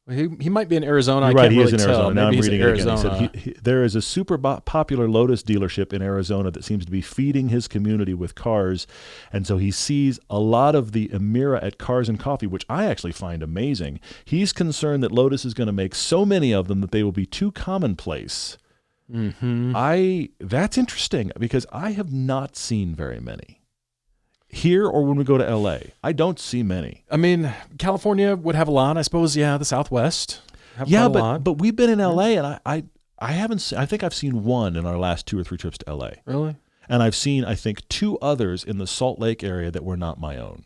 Speaker 2: He might be in Arizona.
Speaker 1: You're right, he
Speaker 2: really
Speaker 1: is in Arizona. Now I'm reading it
Speaker 2: Arizona.
Speaker 1: again. He said there is a super popular Lotus dealership in Arizona that seems to be feeding his community with cars. And so he sees a lot of the Emira at Cars and Coffee, which I actually find amazing. He's concerned that Lotus is going to make so many of them that they will be too commonplace. That's interesting because I have not seen very many here or when we go to LA. I don't see many.
Speaker 2: I mean, California would have a lot, I suppose. Yeah, the Southwest.
Speaker 1: But we've been in LA, and I haven't. I think I've seen one in our last 2 or 3 trips to LA.
Speaker 2: Really?
Speaker 1: And I've seen, I think, 2 others in the Salt Lake area that were not my own.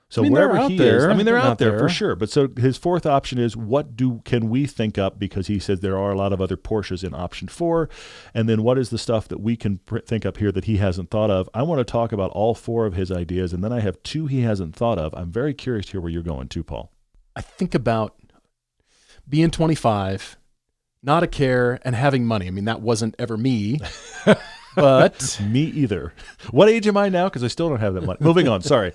Speaker 1: So
Speaker 2: I mean,
Speaker 1: wherever he is, I mean, they're out there for
Speaker 2: there.
Speaker 1: sure. But so his fourth option is can we think up, because he says there are a lot of other Porsches in option 4. And then what is the stuff that we can think up here that he hasn't thought of? I want to talk about all 4 of his ideas. And then I have 2 he hasn't thought of. I'm very curious to hear where you're going too, Paul.
Speaker 2: I think about being 25, not a care, and having money. I mean, that wasn't ever me. But
Speaker 1: me either. What age am I now? Because I still don't have that money. Moving on. Sorry.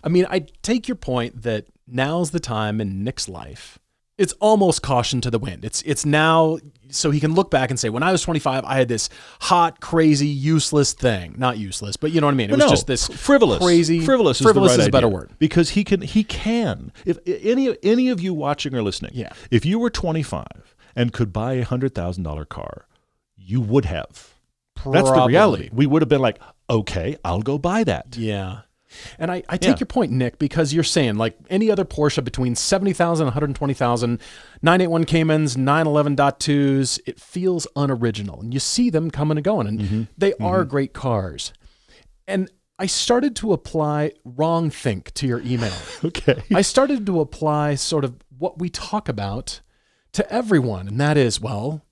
Speaker 2: I mean, I take your point that now's the time in Nick's life. it's almost caution to the wind. It's now, so he can look back and say, when I was 25, I had this hot, crazy, useless thing. Not useless, but you know what I mean? It was just this
Speaker 1: frivolous,
Speaker 2: crazy.
Speaker 1: Frivolous is
Speaker 2: frivolous
Speaker 1: the right
Speaker 2: is a better
Speaker 1: idea.
Speaker 2: word.
Speaker 1: Because he can. If any of you watching or listening, if you were 25 and could buy a $100,000 car, you would have.
Speaker 2: Probably.
Speaker 1: That's the reality. We would have been like, okay, I'll go buy that.
Speaker 2: Yeah. And I take your point, Nick, because you're saying like any other Porsche between 70,000 and 120,000, 981 Caymans, 911.2s, it feels unoriginal. And you see them coming and going, and they are great cars. And I started to apply wrong think to your email.
Speaker 1: Okay.
Speaker 2: I started to apply sort of what we talk about to everyone, and that is, well,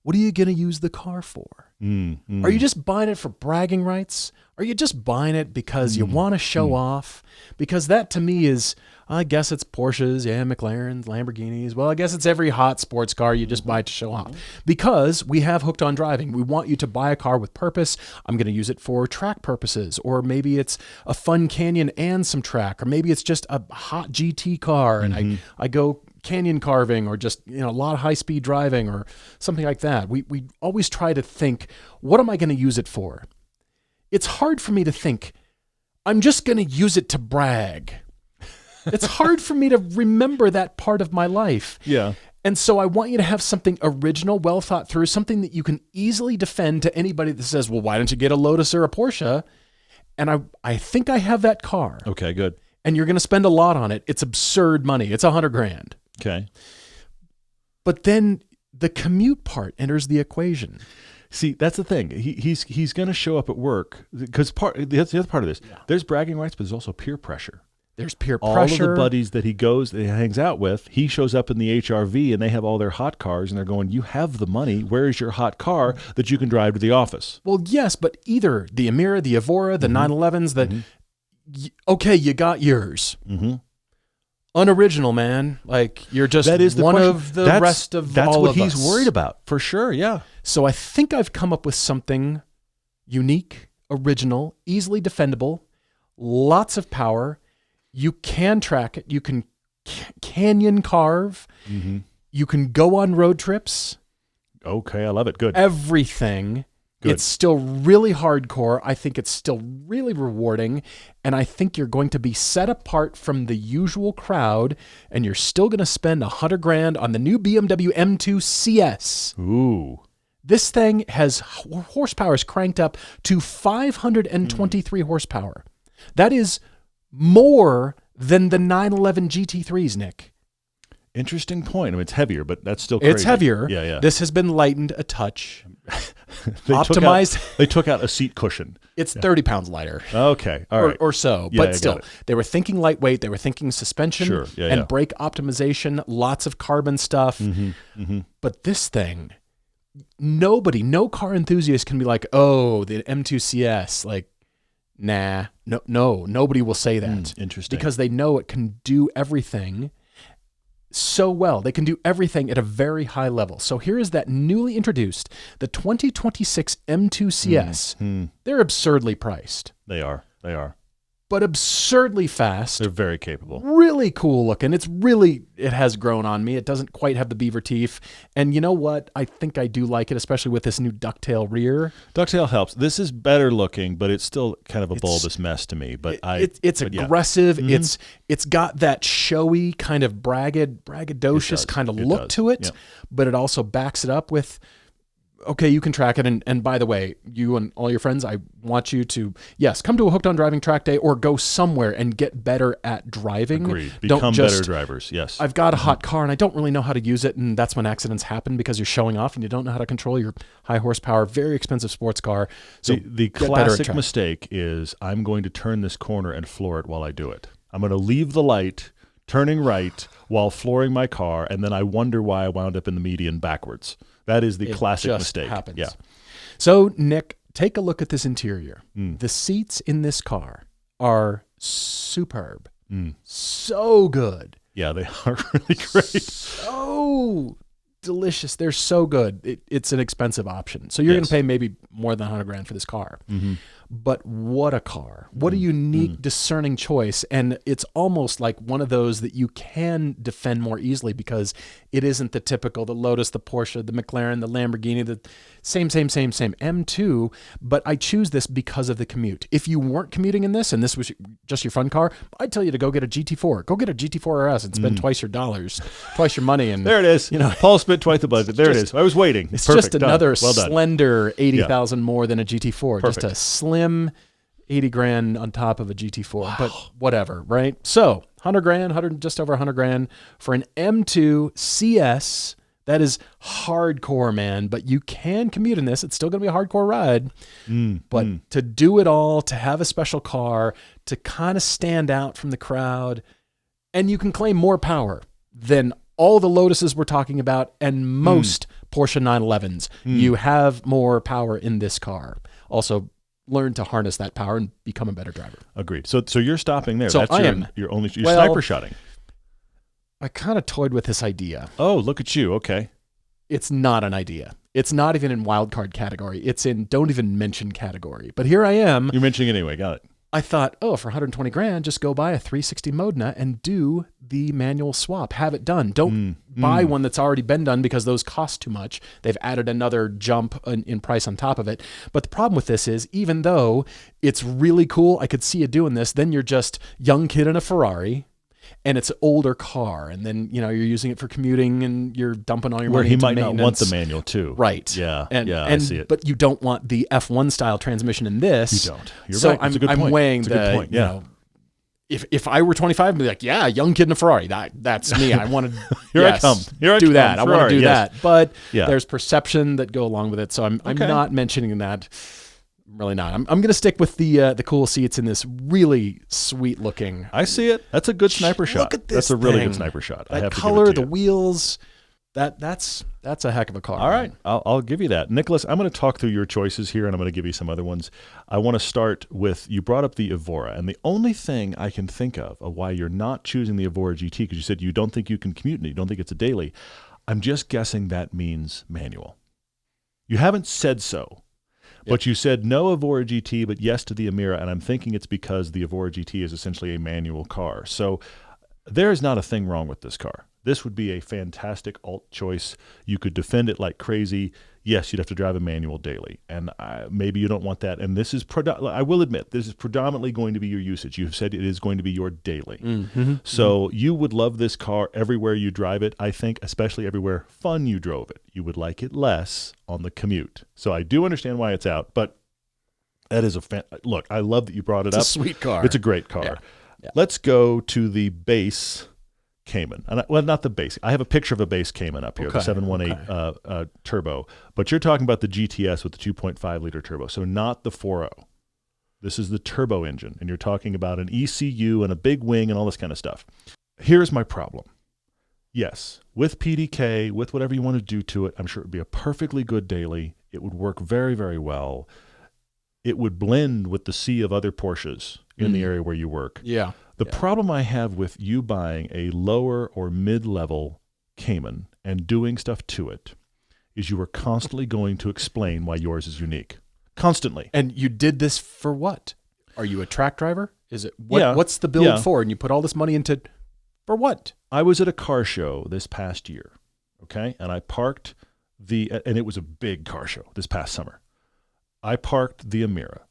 Speaker 2: what are you going to use the car for? Are you just buying it for bragging rights? Are you just buying it because you want to show off? Because that to me is, I guess it's Porsches, McLarens, Lamborghinis. Well, I guess it's every hot sports car you just buy to show off. Because we have Hooked on Driving. We want you to buy a car with purpose. I'm going to use it for track purposes. Or maybe it's a fun canyon and some track. Or maybe it's just a hot GT car and I go canyon carving, or just a lot of high-speed driving or something like that. We always try to think, what am I going to use it for? It's hard for me to think, I'm just going to use it to brag. It's hard for me to remember that part of my life.
Speaker 1: Yeah.
Speaker 2: And so I want you to have something original, well thought through, something that you can easily defend to anybody that says, well, why don't you get a Lotus or a Porsche? And I think I have that car.
Speaker 1: Okay, good.
Speaker 2: And you're going to spend a lot on it. It's absurd money. It's $100,000.
Speaker 1: Okay.
Speaker 2: But then the commute part enters the equation.
Speaker 1: See, that's the thing. He's going to show up at work because that's the other part of this. Yeah. There's bragging rights, but there's also peer pressure.
Speaker 2: There's peer
Speaker 1: all
Speaker 2: pressure.
Speaker 1: All of the buddies that he hangs out with, he shows up in the HRV and they have all their hot cars and they're going, you have the money. Where is your hot car that you can drive to the office?
Speaker 2: Well, yes, but either the Emira, the Evora, the 911s, okay, you got yours. Unoriginal, man. Like, you're just
Speaker 1: that is the
Speaker 2: one
Speaker 1: question.
Speaker 2: of the rest of all of us.
Speaker 1: That's what he's worried about, for sure, yeah.
Speaker 2: So I think I've come up with something unique, original, easily defendable, lots of power. You can track it. You can canyon carve. You can go on road trips.
Speaker 1: Okay, I love it. Good.
Speaker 2: Everything. Good. It's still really hardcore. I think it's still really rewarding. And I think you're going to be set apart from the usual crowd. And you're still going to spend $100,000 on the new BMW M2 CS.
Speaker 1: Ooh.
Speaker 2: This thing has horsepower is cranked up to 523 horsepower. That is more than the 911 GT3s, Nick.
Speaker 1: Interesting point. I mean, it's heavier, but that's still crazy.
Speaker 2: It's heavier.
Speaker 1: Yeah.
Speaker 2: This has been lightened a touch.
Speaker 1: Optimized. They took out a seat cushion.
Speaker 2: It's 30 pounds lighter.
Speaker 1: Okay. All right.
Speaker 2: Or so.
Speaker 1: Yeah,
Speaker 2: but still, they were thinking lightweight. They were thinking suspension and brake optimization, lots of carbon stuff. But this thing, no car enthusiast can be like, oh, the M2 CS, like, nah, no, nobody will say that.
Speaker 1: Interesting.
Speaker 2: Because they know it can do everything so well. They can do everything at a very high level. So here is that newly introduced, the 2026 M2 CS. They're absurdly priced.
Speaker 1: They are.
Speaker 2: But absurdly fast.
Speaker 1: They're very capable.
Speaker 2: Really cool looking. It has grown on me. It doesn't quite have the beaver teeth. And you know what? I think I do like it, especially with this new ducktail rear.
Speaker 1: Ducktail helps. This is better looking, but it's still kind of a bulbous mess to me. But
Speaker 2: it's aggressive. Yeah. It's got that showy kind of braggadocious kind of look to it, but it also backs it up with, okay, you can track it. And by the way, you and all your friends, I want you to, come to a Hooked on Driving track day or go somewhere and get better at driving.
Speaker 1: Agreed. Become better drivers, yes.
Speaker 2: I've got a hot car and I don't really know how to use it, and that's when accidents happen because you're showing off and you don't know how to control your high horsepower, very expensive sports car. So
Speaker 1: the classic mistake is I'm going to turn this corner and floor it while I do it. I'm going to leave the light, turning right while flooring my car, and then I wonder why I wound up in the median backwards. That is the classic mistake.
Speaker 2: Happens.
Speaker 1: Yeah.
Speaker 2: So, Nick, take a look at this interior. The seats in this car are superb. So good.
Speaker 1: Yeah, they are really great.
Speaker 2: So delicious. They're so good. It's an expensive option. So you're going to pay maybe more than $100,000 for this car. but what a car. What a unique, discerning choice. And it's almost like one of those that you can defend more easily because it isn't the typical, the Lotus, the Porsche, the McLaren, the Lamborghini, the same M2. But I choose this because of the commute. If you weren't commuting in this and this was just your fun car, I'd tell you to go get a GT4. Go get a GT4 RS and spend twice your dollars, twice your money. And
Speaker 1: there it is. Paul spent twice the budget. There it is. I was waiting.
Speaker 2: It's
Speaker 1: Perfect.
Speaker 2: just another
Speaker 1: well
Speaker 2: slender 80,000 more than a GT4.
Speaker 1: Perfect.
Speaker 2: Just a slim 80 grand on top of a GT4. Wow. But whatever, right? So 100 grand, just over 100 grand for an M2 CS. That is hardcore, man. But you can commute in this. It's still going to be a hardcore ride. But to do it all, to have a special car, to kind of stand out from the crowd, and you can claim more power than all the Lotuses we're talking about and most Porsche 911s. You have more power in this car. Also, learn to harness that power and become a better driver.
Speaker 1: Agreed. So you're stopping there.
Speaker 2: So
Speaker 1: That's you're sniper shotting.
Speaker 2: I kind of toyed with this idea.
Speaker 1: Oh, look at you. Okay.
Speaker 2: It's not an idea. It's not even in wildcard category. It's in don't even mention category. But here I am.
Speaker 1: You're mentioning it anyway. Got it.
Speaker 2: I thought, for 120 grand, just go buy a 360 Modena and do the manual swap. Have it done. Don't buy one that's already been done because those cost too much. They've added another jump in price on top of it. But the problem with this is, even though it's really cool, I could see you doing this, then you're just young kid in a Ferrari. And it's an older car, and then you're using it for commuting, and you're dumping all your money into maintenance. Where he might not
Speaker 1: want the manual too,
Speaker 2: right?
Speaker 1: Yeah,
Speaker 2: I see it. But you don't want the F1 style transmission in this.
Speaker 1: You don't. You're right. That's a good point.
Speaker 2: I'm weighing
Speaker 1: That's a good point. Yeah.
Speaker 2: If I were 25, I'd be like, yeah, young kid in a Ferrari. That's me. I want to.
Speaker 1: Here I come.
Speaker 2: Do that. I want to do that. But
Speaker 1: yeah.
Speaker 2: There's perception that go along with it, so I'm not mentioning that. Really not. I'm going to stick with the cool seats in this really sweet looking.
Speaker 1: I see it. That's a good sniper shot.
Speaker 2: Look at this.
Speaker 1: That's a really good sniper shot.
Speaker 2: That
Speaker 1: I have
Speaker 2: color,
Speaker 1: to give it to
Speaker 2: the wheels. That's a heck of a car.
Speaker 1: All right, I'll give you that, Nicholas. I'm going to talk through your choices here, and I'm going to give you some other ones. I want to start with you brought up the Evora, and the only thing I can think of why you're not choosing the Evora GT because you said you don't think you can commute in it, you don't think it's a daily. I'm just guessing that means manual. You haven't said so. But you said no Evora GT, but yes to the Emira, and I'm thinking it's because the Evora GT is essentially a manual car. So there is not a thing wrong with this car. This would be a fantastic alt choice. You could defend it like crazy. Yes, you'd have to drive a manual daily, and maybe you don't want that. And this is, I will admit, this is predominantly going to be your usage. You've said it is going to be your daily. So you would love this car everywhere you drive it, I think, especially everywhere fun you drove it. You would like it less on the commute. So I do understand why it's out, but that is look, I love that you brought it up.
Speaker 2: It's a sweet car.
Speaker 1: It's a great car. Yeah. Let's go to the base Cayman. Well, not the base. I have a picture of a base Cayman up here, the 718 turbo. But you're talking about the GTS with the 2.5 liter turbo, so not the 4.0. This is the turbo engine, and you're talking about an ECU and a big wing and all this kind of stuff. Here's my problem. Yes, with PDK, with whatever you want to do to it, I'm sure it would be a perfectly good daily. It would work very, very well. It would blend with the sea of other Porsches in the area where you work.
Speaker 2: Yeah.
Speaker 1: The problem I have with you buying a lower or mid-level Cayman and doing stuff to it is you are constantly going to explain why yours is unique. Constantly.
Speaker 2: And you did this for what? Are you a track driver? Is it what's the build for? And you put all this money into for what?
Speaker 1: I was at a car show this past year, okay? And I parked and it was a big car show this past summer. I parked the Emira.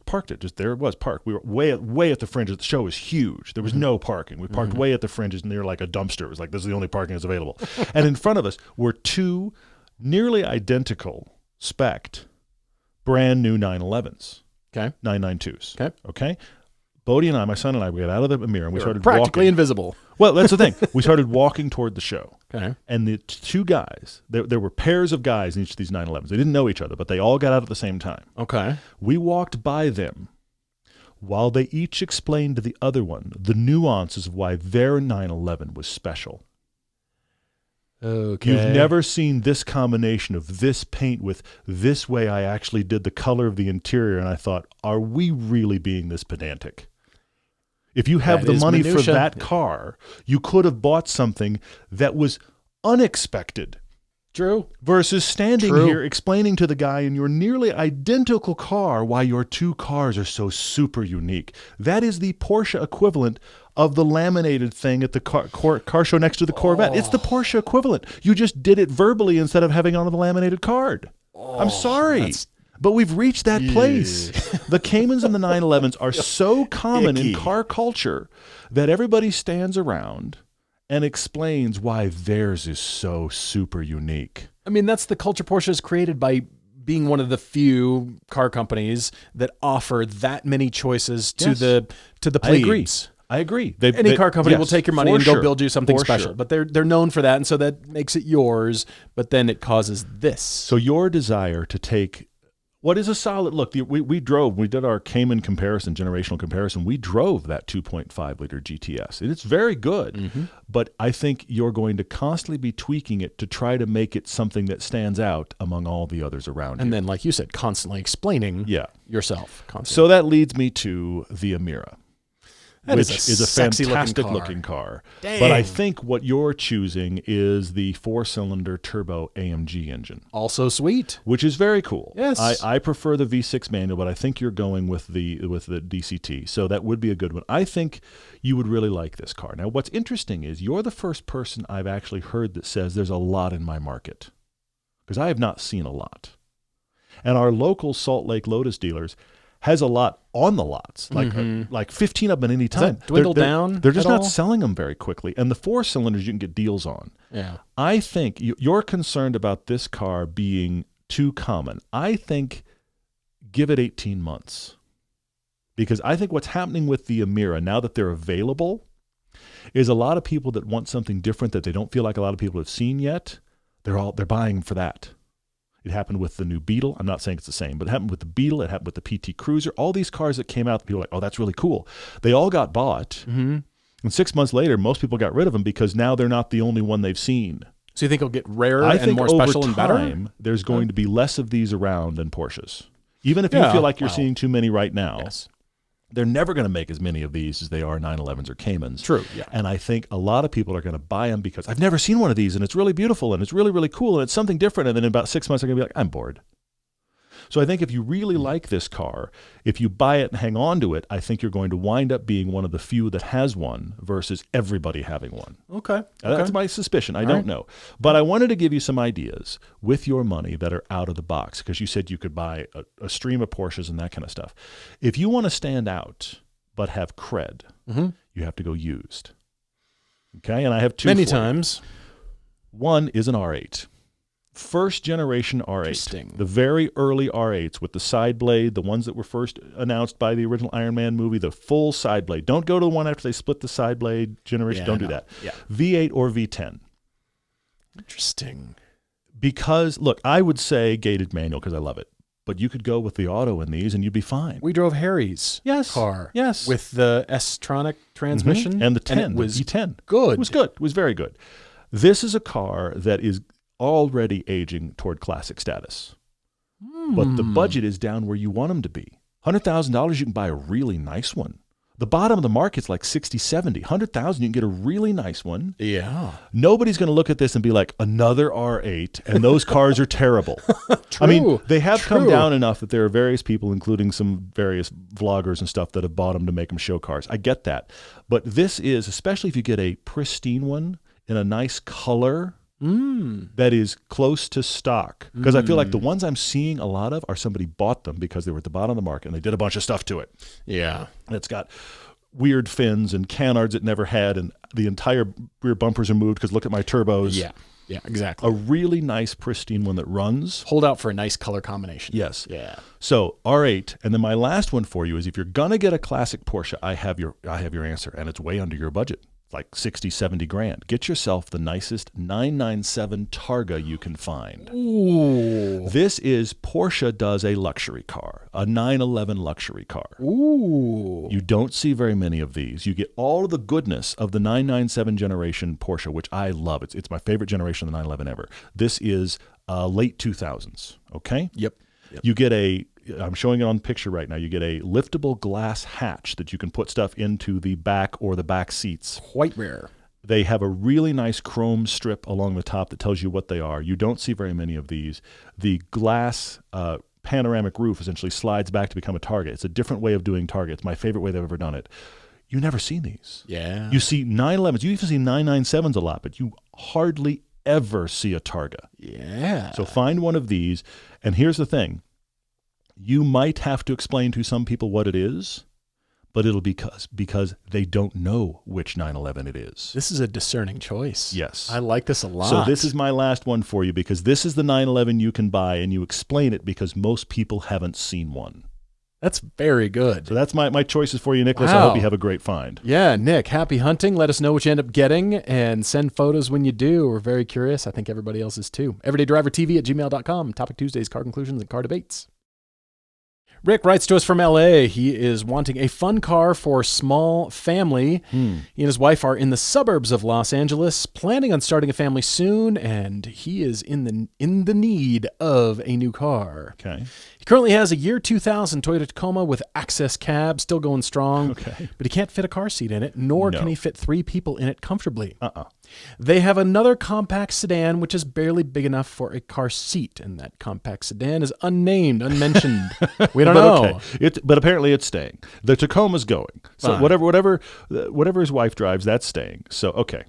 Speaker 1: Parked it. Just there it was parked. We were way at the fringes. The show was huge. There was no parking. We parked way at the fringes near like a dumpster. It was like, this is the only parking that's available. And in front of us were two nearly identical spec'd brand new 911s.
Speaker 2: Okay.
Speaker 1: 992s. Okay. Bodie and I, my son and I, we got out of the Emira and we started
Speaker 2: practically
Speaker 1: walking.
Speaker 2: Invisible.
Speaker 1: Well, that's the thing. We started walking toward the show.
Speaker 2: Okay.
Speaker 1: And the two guys, there were pairs of guys in each of these 911s. They didn't know each other, but they all got out at the same time.
Speaker 2: Okay.
Speaker 1: We walked by them while they each explained to the other one the nuances of why their 911 was special.
Speaker 2: Okay.
Speaker 1: You've never seen this combination of this paint with this way I actually did the color of the interior, and I thought, are we really being this pedantic? If you have the money for that car, you could have bought something that was unexpected.
Speaker 2: True.
Speaker 1: Versus standing
Speaker 2: True.
Speaker 1: here explaining to the guy in your nearly identical car why your two cars are so super unique. That is the Porsche equivalent of the laminated thing at the car show next to the Corvette. It's the Porsche equivalent. You just did it verbally instead of having on the laminated card. I'm sorry. But we've reached that place. The Caymans and the 911s are so common in car culture that everybody stands around and explains why theirs is so super unique.
Speaker 2: I mean, that's the culture Porsche has created by being one of the few car companies that offer that many choices to the plebes.
Speaker 1: I agree.
Speaker 2: Any car company will take your money and go build you something special,
Speaker 1: sure.
Speaker 2: but they're known for that, and so that makes it yours. But then it causes this.
Speaker 1: So your desire to take what is a solid look? We did our Cayman comparison, generational comparison. We drove that 2.5 liter GTS, and it's very good. But I think you're going to constantly be tweaking it to try to make it something that stands out among all the others around you.
Speaker 2: And then, like you said, constantly explaining yourself. Constantly.
Speaker 1: So that leads me to the Amira. Which is a
Speaker 2: sexy
Speaker 1: fantastic looking car.
Speaker 2: Dang.
Speaker 1: But I think what you're choosing is the 4-cylinder turbo AMG engine.
Speaker 2: Also sweet.
Speaker 1: Which is very cool.
Speaker 2: Yes.
Speaker 1: I prefer the V6 manual, but I think you're going with the DCT. So that would be a good one. I think you would really like this car. Now, what's interesting is you're the first person I've actually heard that says there's a lot in my market. Because I have not seen a lot. And our local Salt Lake Lotus dealers has a lot on the lots, like 15 of them at any time.
Speaker 2: Does that dwindle down?
Speaker 1: They're just
Speaker 2: at
Speaker 1: not
Speaker 2: all?
Speaker 1: selling them very quickly. And the 4-cylinders you can get deals on.
Speaker 2: Yeah.
Speaker 1: I think you're concerned about this car being too common. I think give it 18 months. Because I think what's happening with the Amira, now that they're available, is a lot of people that want something different that they don't feel like a lot of people have seen yet, they're buying for that. It happened with the new Beetle. I'm not saying it's the same, but it happened with the Beetle. It happened with the PT Cruiser. All these cars that came out, people were like, oh, that's really cool. They all got bought. And 6 months later, most people got rid of them because now they're not the only one they've seen.
Speaker 2: So you think it'll get rarer and more special and better?
Speaker 1: I think over time, there's going to be less of these around than Porsches. Even if you feel like you're seeing too many right now.
Speaker 2: Yes.
Speaker 1: They're never going to make as many of these as they are 911s or Caymans.
Speaker 2: True, yeah.
Speaker 1: And I think a lot of people are going to buy them because I've never seen one of these, and it's really beautiful, and it's really, really cool, and it's something different. And then in about 6 months, they're going to be like, I'm bored. So I think if you really like this car, if you buy it and hang on to it, I think you're going to wind up being one of the few that has one versus everybody having one.
Speaker 2: Okay.
Speaker 1: That's my suspicion. I don't know. But I wanted to give you some ideas with your money that are out of the box because you said you could buy a stream of Porsches and that kind of stuff. If you want to stand out but have cred, you have to go used. Okay? And I have two
Speaker 2: Many
Speaker 1: for
Speaker 2: times.
Speaker 1: you. One is an R8. First generation R8, the very early R8s with the side blade, the ones that were first announced by the original Iron Man movie, the full side blade. Don't go to the one after they split the side blade generation. Don't do that.
Speaker 2: Yeah.
Speaker 1: V8 or V10.
Speaker 2: Interesting.
Speaker 1: Because, look, I would say gated manual because I love it. But you could go with the auto in these and you'd be fine.
Speaker 2: We drove Harry's car.
Speaker 1: Yes.
Speaker 2: With the S-tronic transmission.
Speaker 1: And the 10.
Speaker 2: And it was
Speaker 1: V10.
Speaker 2: good.
Speaker 1: It was good. It was very good. This is a car that is already aging toward classic status. But the budget is down where you want them to be. $100,000, you can buy a really nice one. The bottom of the market's like 60, 70. $100,000, you can get a really nice one.
Speaker 2: Yeah.
Speaker 1: Nobody's going to look at this and be like, another R8, and those cars are terrible. I mean, they have come down enough that there are various people, including some various vloggers and stuff, that have bought them to make them show cars. I get that. But this is, especially if you get a pristine one in a nice color, that is close to stock. Because I feel like the ones I'm seeing a lot of are somebody bought them because they were at the bottom of the market and they did a bunch of stuff to it.
Speaker 2: Yeah.
Speaker 1: And it's got weird fins and canards it never had, and the entire rear bumpers are moved because look at my turbos.
Speaker 2: Yeah. Yeah, exactly.
Speaker 1: A really nice, pristine one that runs.
Speaker 2: Hold out for a nice color combination.
Speaker 1: Yes.
Speaker 2: Yeah.
Speaker 1: So R8, and then my last one for you is if you're gonna get a classic Porsche, I have your answer, and it's way under your budget. Like 60, 70 grand. Get yourself the nicest 997 Targa you can find.
Speaker 2: Ooh.
Speaker 1: This is Porsche does a luxury car, a 911 luxury car.
Speaker 2: Ooh.
Speaker 1: You don't see very many of these. You get all of the goodness of the 997 generation Porsche, which I love. It's my favorite generation of the 911 ever. This is late 2000s, okay?
Speaker 2: Yep.
Speaker 1: You get I'm showing it on picture right now. You get a liftable glass hatch that you can put stuff into the back or the back seats.
Speaker 2: Quite rare.
Speaker 1: They have a really nice chrome strip along the top that tells you what they are. You don't see very many of these. The glass panoramic roof essentially slides back to become a target. It's a different way of doing target. It's my favorite way they've ever done it. You never seen these.
Speaker 2: Yeah.
Speaker 1: You see 911s. You even see 997s a lot, but you hardly ever see a Targa.
Speaker 2: Yeah.
Speaker 1: So find one of these. And here's the thing. You might have to explain to some people what it is, but it'll be because they don't know which 911 it is.
Speaker 2: This is a discerning choice.
Speaker 1: Yes.
Speaker 2: I like this a lot.
Speaker 1: So this is my last one for you, because this is the 911 you can buy, and you explain it because most people haven't seen one.
Speaker 2: That's very good.
Speaker 1: So that's my choices for you, Nicholas.
Speaker 2: Wow.
Speaker 1: I hope you have a great find.
Speaker 2: Yeah, Nick, happy hunting. Let us know what you end up getting and send photos when you do. We're very curious. I think everybody else is too. everydaydrivertv@gmail.com. Topic Tuesdays, car conclusions, and car debates. Rick writes to us from LA. He is wanting a fun car for small family. He and his wife are in the suburbs of Los Angeles, planning on starting a family soon, and he is in the need of a new car.
Speaker 1: Okay.
Speaker 2: He currently has a year 2000 Toyota Tacoma with access cab, still going strong.
Speaker 1: Okay.
Speaker 2: But he can't fit a car seat in it, nor can he fit 3 people in it comfortably. They have another compact sedan, which is barely big enough for a car seat, and that compact sedan is unnamed, unmentioned. We don't know.
Speaker 1: Okay. But apparently it's staying. The Tacoma's going. So
Speaker 2: Fine.
Speaker 1: whatever his wife drives, that's staying. So, okay.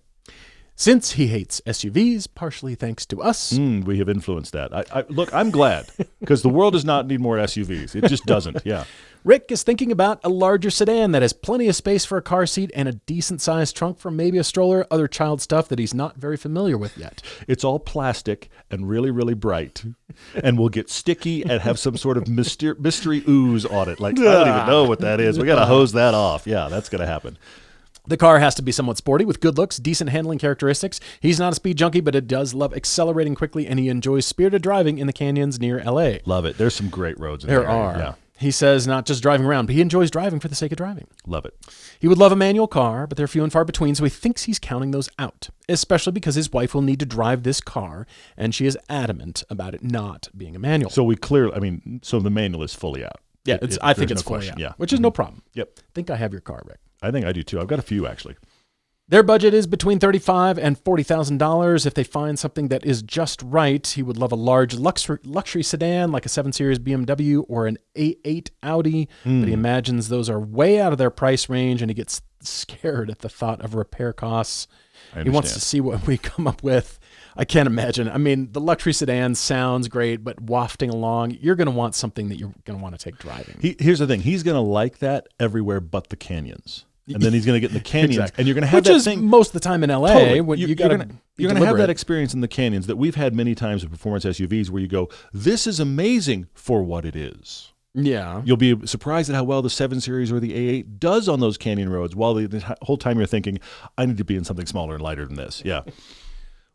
Speaker 2: Since he hates SUVs, partially thanks to us.
Speaker 1: We have influenced that. Look, I'm glad, because the world does not need more SUVs. It just doesn't. Yeah.
Speaker 2: Rick is thinking about a larger sedan that has plenty of space for a car seat and a decent-sized trunk for maybe a stroller, other child stuff that he's not very familiar with yet.
Speaker 1: It's all plastic and really, really bright, and will get sticky and have some sort of mystery ooze on it. Like, I don't even know what that is. We got to hose that off. Yeah, that's going to happen.
Speaker 2: The car has to be somewhat sporty with good looks, decent handling characteristics. He's not a speed junkie, but it does love accelerating quickly, and he enjoys spirited driving in the canyons near LA.
Speaker 1: Love it. There's some great roads in
Speaker 2: There are.
Speaker 1: Yeah.
Speaker 2: He says not just driving around, but he enjoys driving for the sake of driving.
Speaker 1: Love it.
Speaker 2: He would love a manual car, but they're few and far between, so he thinks he's counting those out, especially because his wife will need to drive this car, and she is adamant about it not being a manual.
Speaker 1: So so the manual is fully out.
Speaker 2: Yeah, I think it's
Speaker 1: no
Speaker 2: fully
Speaker 1: question.
Speaker 2: out,
Speaker 1: Yeah.
Speaker 2: which is no problem.
Speaker 1: Yep.
Speaker 2: I think I have your car, Rick.
Speaker 1: I think I do too. I've got a few, actually.
Speaker 2: Their budget is between $35,000 and $40,000. If they find something that is just right, he would love a large luxury sedan like a 7 Series BMW or an A8 Audi, but he imagines those are way out of their price range, and he gets scared at the thought of repair costs. He wants to see what we come up with. I can't imagine. I mean, the luxury sedan sounds great, but wafting along, you're going to want something that you're going to want to take driving.
Speaker 1: Here's the thing. He's going to like that everywhere but the canyons. And then he's going to get in the canyons,
Speaker 2: Exactly.
Speaker 1: and you're going to have
Speaker 2: Which
Speaker 1: that
Speaker 2: is
Speaker 1: thing
Speaker 2: most of the time in LA.
Speaker 1: Totally.
Speaker 2: You're
Speaker 1: going to have that experience in the canyons that we've had many times with performance SUVs, where you go, "This is amazing for what it is."
Speaker 2: Yeah.
Speaker 1: You'll be surprised at how well the 7 Series or the A8 does on those canyon roads, while the whole time you're thinking, "I need to be in something smaller and lighter than this." Yeah.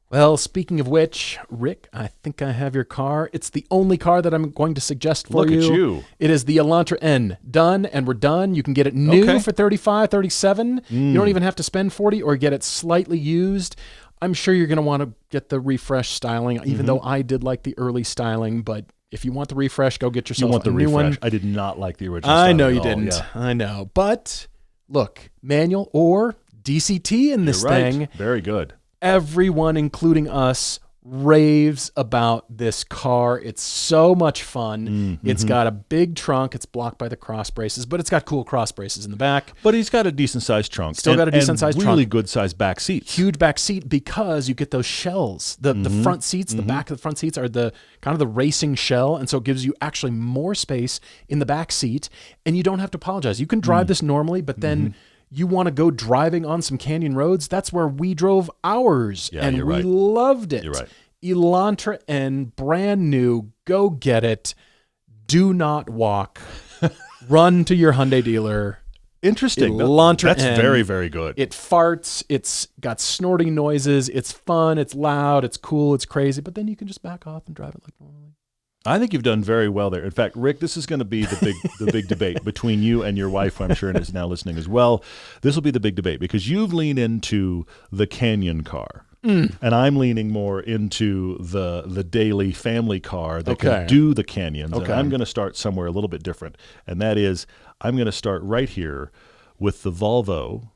Speaker 2: Well, speaking of which, Rick, I think I have your car. It's the only car that I'm going to suggest for you.
Speaker 1: Look at you.
Speaker 2: It is the Elantra N. Done, and we're done. You can get it new for $35,000, $37,000. You don't even have to spend $40,000 or get it slightly used. I'm sure you're going to want to get the refresh styling, even though I did like the early styling. But if you want the refresh, go get yourself a new one.
Speaker 1: I did not like the original
Speaker 2: I
Speaker 1: styling
Speaker 2: know
Speaker 1: at
Speaker 2: you
Speaker 1: all.
Speaker 2: didn't.
Speaker 1: Yeah.
Speaker 2: I know. But look, manual or DCT in this
Speaker 1: You're right.
Speaker 2: thing.
Speaker 1: Very good.
Speaker 2: Everyone, including us, raves about this car. It's so much fun. It's got a big trunk. It's blocked by the cross braces, but it's got cool cross braces in the back.
Speaker 1: But he's got a decent sized trunk.
Speaker 2: Still got a decent sized trunk.
Speaker 1: Really good sized back seats.
Speaker 2: Huge back seat, because you get those shells. The front seats, the back of the front seats are the kind of the racing shell, and so it gives you actually more space in the back seat, and you don't have to apologize. You can drive this normally, but then you want to go driving on some canyon roads. That's where we drove ours, and we loved it.
Speaker 1: You're right.
Speaker 2: Elantra N, brand new. Go get it. Do not walk. Run to your Hyundai dealer.
Speaker 1: Interesting.
Speaker 2: Elantra
Speaker 1: That's
Speaker 2: N.
Speaker 1: very, very good.
Speaker 2: It farts. It's got snorting noises. It's fun. It's loud. It's cool. It's crazy. But then you can just back off and drive it like normally.
Speaker 1: I think you've done very well there. In fact, Rick, this is going to be the big debate between you and your wife, who I'm sure is now listening as well. This will be the big debate, because you've leaned into the canyon car. And I'm leaning more into the daily family car that can do the canyons. And I'm going to start somewhere a little bit different. And that is, I'm going to start right here with the Volvo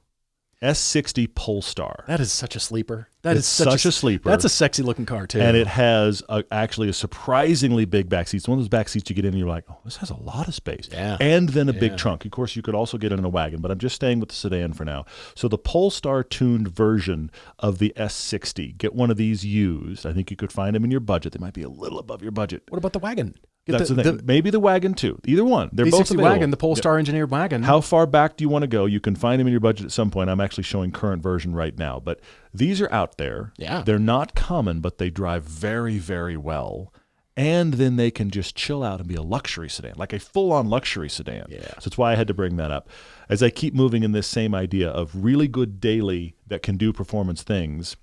Speaker 1: S60 Polestar.
Speaker 2: That is such a sleeper.
Speaker 1: It's such a sleeper.
Speaker 2: That's a sexy looking car too.
Speaker 1: And it has actually a surprisingly big back seat. It's one of those back seats you get in and you're like, oh, this has a lot of space.
Speaker 2: Yeah.
Speaker 1: And then a big trunk. Of course, you could also get it in a wagon, but I'm just staying with the sedan for now. So the Polestar tuned version of the S60, get one of these used. I think you could find them in your budget. They might be a little above your budget.
Speaker 2: What about the wagon?
Speaker 1: That's the thing. Maybe the wagon too. Either one. They're both available.
Speaker 2: Wagon, the Polestar engineered wagon.
Speaker 1: How far back do you want to go? You can find them in your budget at some point. I'm actually showing current version right now. But these are out there.
Speaker 2: Yeah.
Speaker 1: They're not common, but they drive very, very well. And then they can just chill out and be a luxury sedan, like a full-on luxury sedan.
Speaker 2: Yeah.
Speaker 1: So that's why I had to bring that up. As I keep moving in this same idea of really good daily that can do performance things,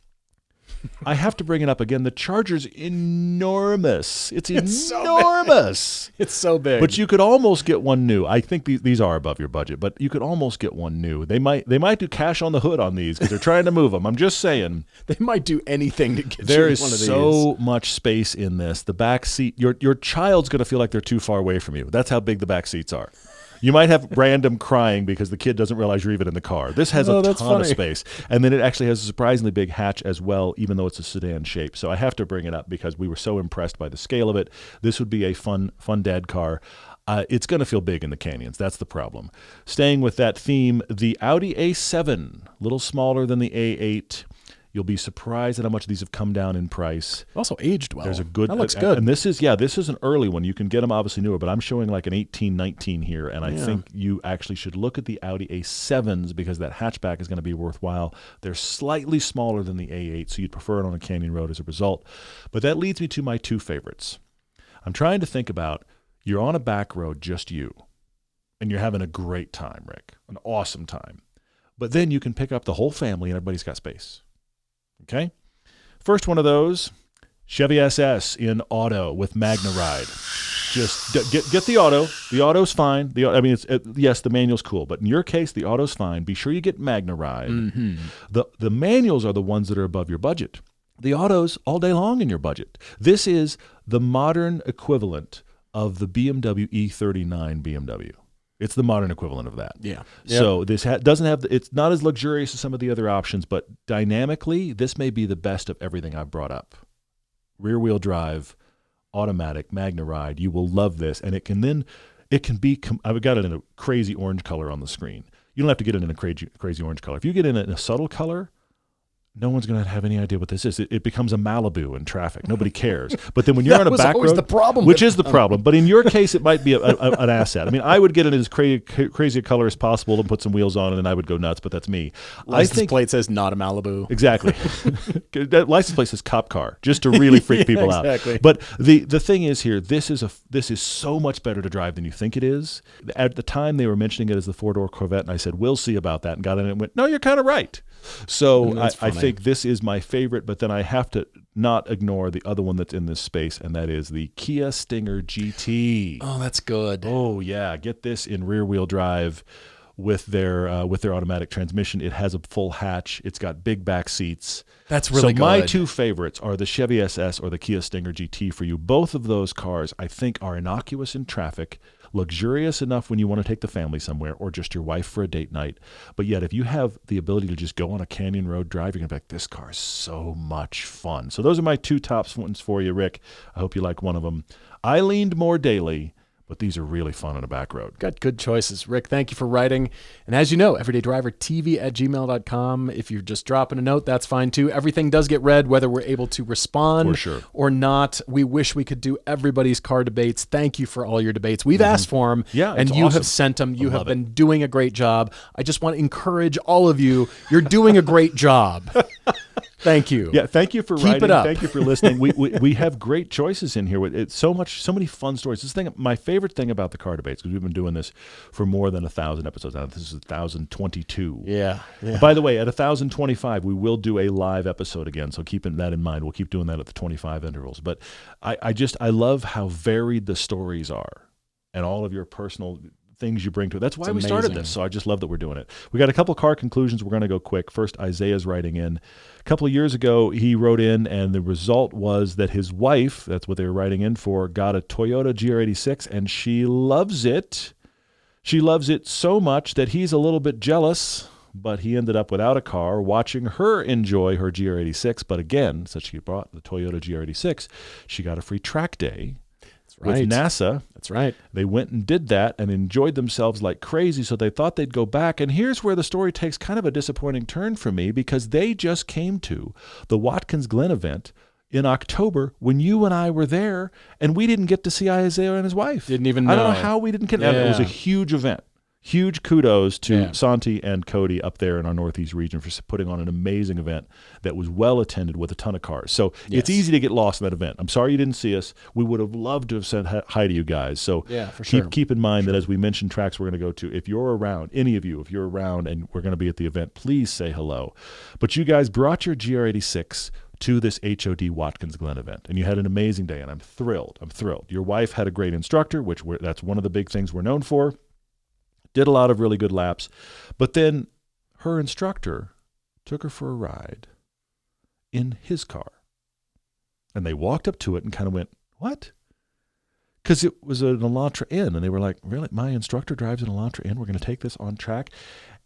Speaker 1: I have to bring it up again. The Charger's enormous. It's enormous.
Speaker 2: It's so big.
Speaker 1: But you could almost get one new. I think these are above your budget, but you could almost get one new. They might do cash on the hood on these because they're trying to move them. I'm just saying.
Speaker 2: They might do anything to get
Speaker 1: there
Speaker 2: you
Speaker 1: is
Speaker 2: one of these.
Speaker 1: So much space in this. The back seat, your child's going to feel like they're too far away from you. That's how big the back seats are. You might have random crying because the kid doesn't realize you're even in the car. This has a ton of space. And then it actually has a surprisingly big hatch as well, even though it's a sedan shape. So I have to bring it up because we were so impressed by the scale of it. This would be a fun dad car. It's going to feel big in the canyons. That's the problem. Staying with that theme, the Audi A7, a little smaller than the A8. You'll be surprised at how much these have come down in price.
Speaker 2: Also aged well.
Speaker 1: There's a good.
Speaker 2: That looks good.
Speaker 1: And this is an early one. You can get them obviously newer, but I'm showing like an 18, 19 here, and I think you actually should look at the Audi A7s because that hatchback is going to be worthwhile. They're slightly smaller than the A8, so you'd prefer it on a canyon road as a result. But that leads me to my two favorites. I'm trying to think about, you're on a back road, just you, and you're having a great time, Rick, an awesome time. But then you can pick up the whole family and everybody's got space. Okay, first one of those, Chevy SS in auto with Magna Ride. Just get the auto. The auto's fine. Yes, the manual's cool, but in your case, the auto's fine. Be sure you get Magna Ride. Mm-hmm. The manuals are the ones that are above your budget. The auto's all day long in your budget. This is the modern equivalent of the BMW E39 BMW. It's the modern equivalent of that.
Speaker 2: Yeah.
Speaker 1: So this doesn't have, it's not as luxurious as some of the other options, but dynamically, this may be the best of everything I've brought up. Rear-wheel drive, automatic, Magna Ride. You will love this. And it can be, I've got it in a crazy orange color on the screen. You don't have to get it in a crazy orange color. If you get it in a subtle color, no one's going to have any idea what this is. It becomes a Malibu in traffic. Nobody cares. But then when you're on a back road,
Speaker 2: the problem
Speaker 1: which is the problem. But in your case, it might be an asset. I mean, I would get it as crazy a color as possible and put some wheels on it, and I would go nuts. But that's me.
Speaker 2: License plate says not a Malibu.
Speaker 1: Exactly. That license plate says cop car, just to really freak people out.
Speaker 2: Exactly.
Speaker 1: But the thing is here, this is so much better to drive than you think it is. At the time, they were mentioning it as the four-door Corvette, and I said, we'll see about that, and got in it and went, no, you're kind of right. So I think this is my favorite, but then I have to not ignore the other one that's in this space, and that is the Kia Stinger GT.
Speaker 2: Oh, that's good.
Speaker 1: Oh, yeah. Get this in rear-wheel drive with their automatic transmission. It has a full hatch. It's got big back seats.
Speaker 2: That's really good.
Speaker 1: So my two favorites are the Chevy SS or the Kia Stinger GT for you. Both of those cars, I think, are innocuous in traffic, luxurious enough when you want to take the family somewhere or just your wife for a date night. But yet, if you have the ability to just go on a canyon road drive, you're going to be like, this car is so much fun. So those are my two top ones for you, Rick. I hope you like one of them. I leaned more daily, but these are really fun on a back road.
Speaker 2: Got good choices. Rick, thank you for writing. And as you know, everydaydrivertv@gmail.com. If you're just dropping a note, that's fine too. Everything does get read, whether we're able to respond or not. We wish we could do everybody's car debates. Thank you for all your debates. We've asked for them, and you have sent them. You have been doing a great job. I just want to encourage all of you. You're doing a great job. Thank you.
Speaker 1: Yeah, thank you for
Speaker 2: Keep
Speaker 1: writing.
Speaker 2: it up.
Speaker 1: Thank you for listening. We have great choices in here. It's so many fun stories. My favorite thing about the car debates, because we've been doing this for more than 1,000 episodes now. This is 1,022.
Speaker 2: Yeah.
Speaker 1: By the way, at 1,025, we will do a live episode again. So keeping that in mind, we'll keep doing that at the 25 intervals. But I love how varied the stories are, and all of your personal things you bring to it. That's why we started this. So I just love that we're doing it. We got a couple car conclusions. We're going to go quick. First, Isaiah's writing in. A couple of years ago, he wrote in, and the result was that his wife, that's what they were writing in for, got a Toyota GR86, and she loves it. She loves it so much that he's a little bit jealous. but he ended up without a car, watching her enjoy her GR86. But again, since she brought the Toyota GR86, she got a free track day with NASA.
Speaker 2: That's right.
Speaker 1: They went and did that and enjoyed themselves like crazy, so they thought they'd go back. And here's where the story takes kind of a disappointing turn for me, because they just came to the Watkins Glen event in October when you and I were there, and we didn't get to see Isaiah and his wife.
Speaker 2: Didn't even know.
Speaker 1: I don't know how we didn't get it. It was a huge event. Huge kudos to Santi and Cody up there in our Northeast region for putting on an amazing event that was well attended with a ton of cars. So it's easy to get lost in that event. I'm sorry you didn't see us. We would have loved to have said hi to you guys. So
Speaker 2: for sure.
Speaker 1: keep in mind that as we mentioned tracks we're going to go to, if you're around, any of you, if you're around and we're going to be at the event, please say hello. But you guys brought your GR86 to this HOD Watkins Glen event, and you had an amazing day, and I'm thrilled. Your wife had a great instructor, which that's one of the big things we're known for. Did a lot of really good laps, but then her instructor took her for a ride in his car, and they walked up to it and kind of went, what? Because it was an Elantra N, and they were like, really? My instructor drives an Elantra N? We're going to take this on track?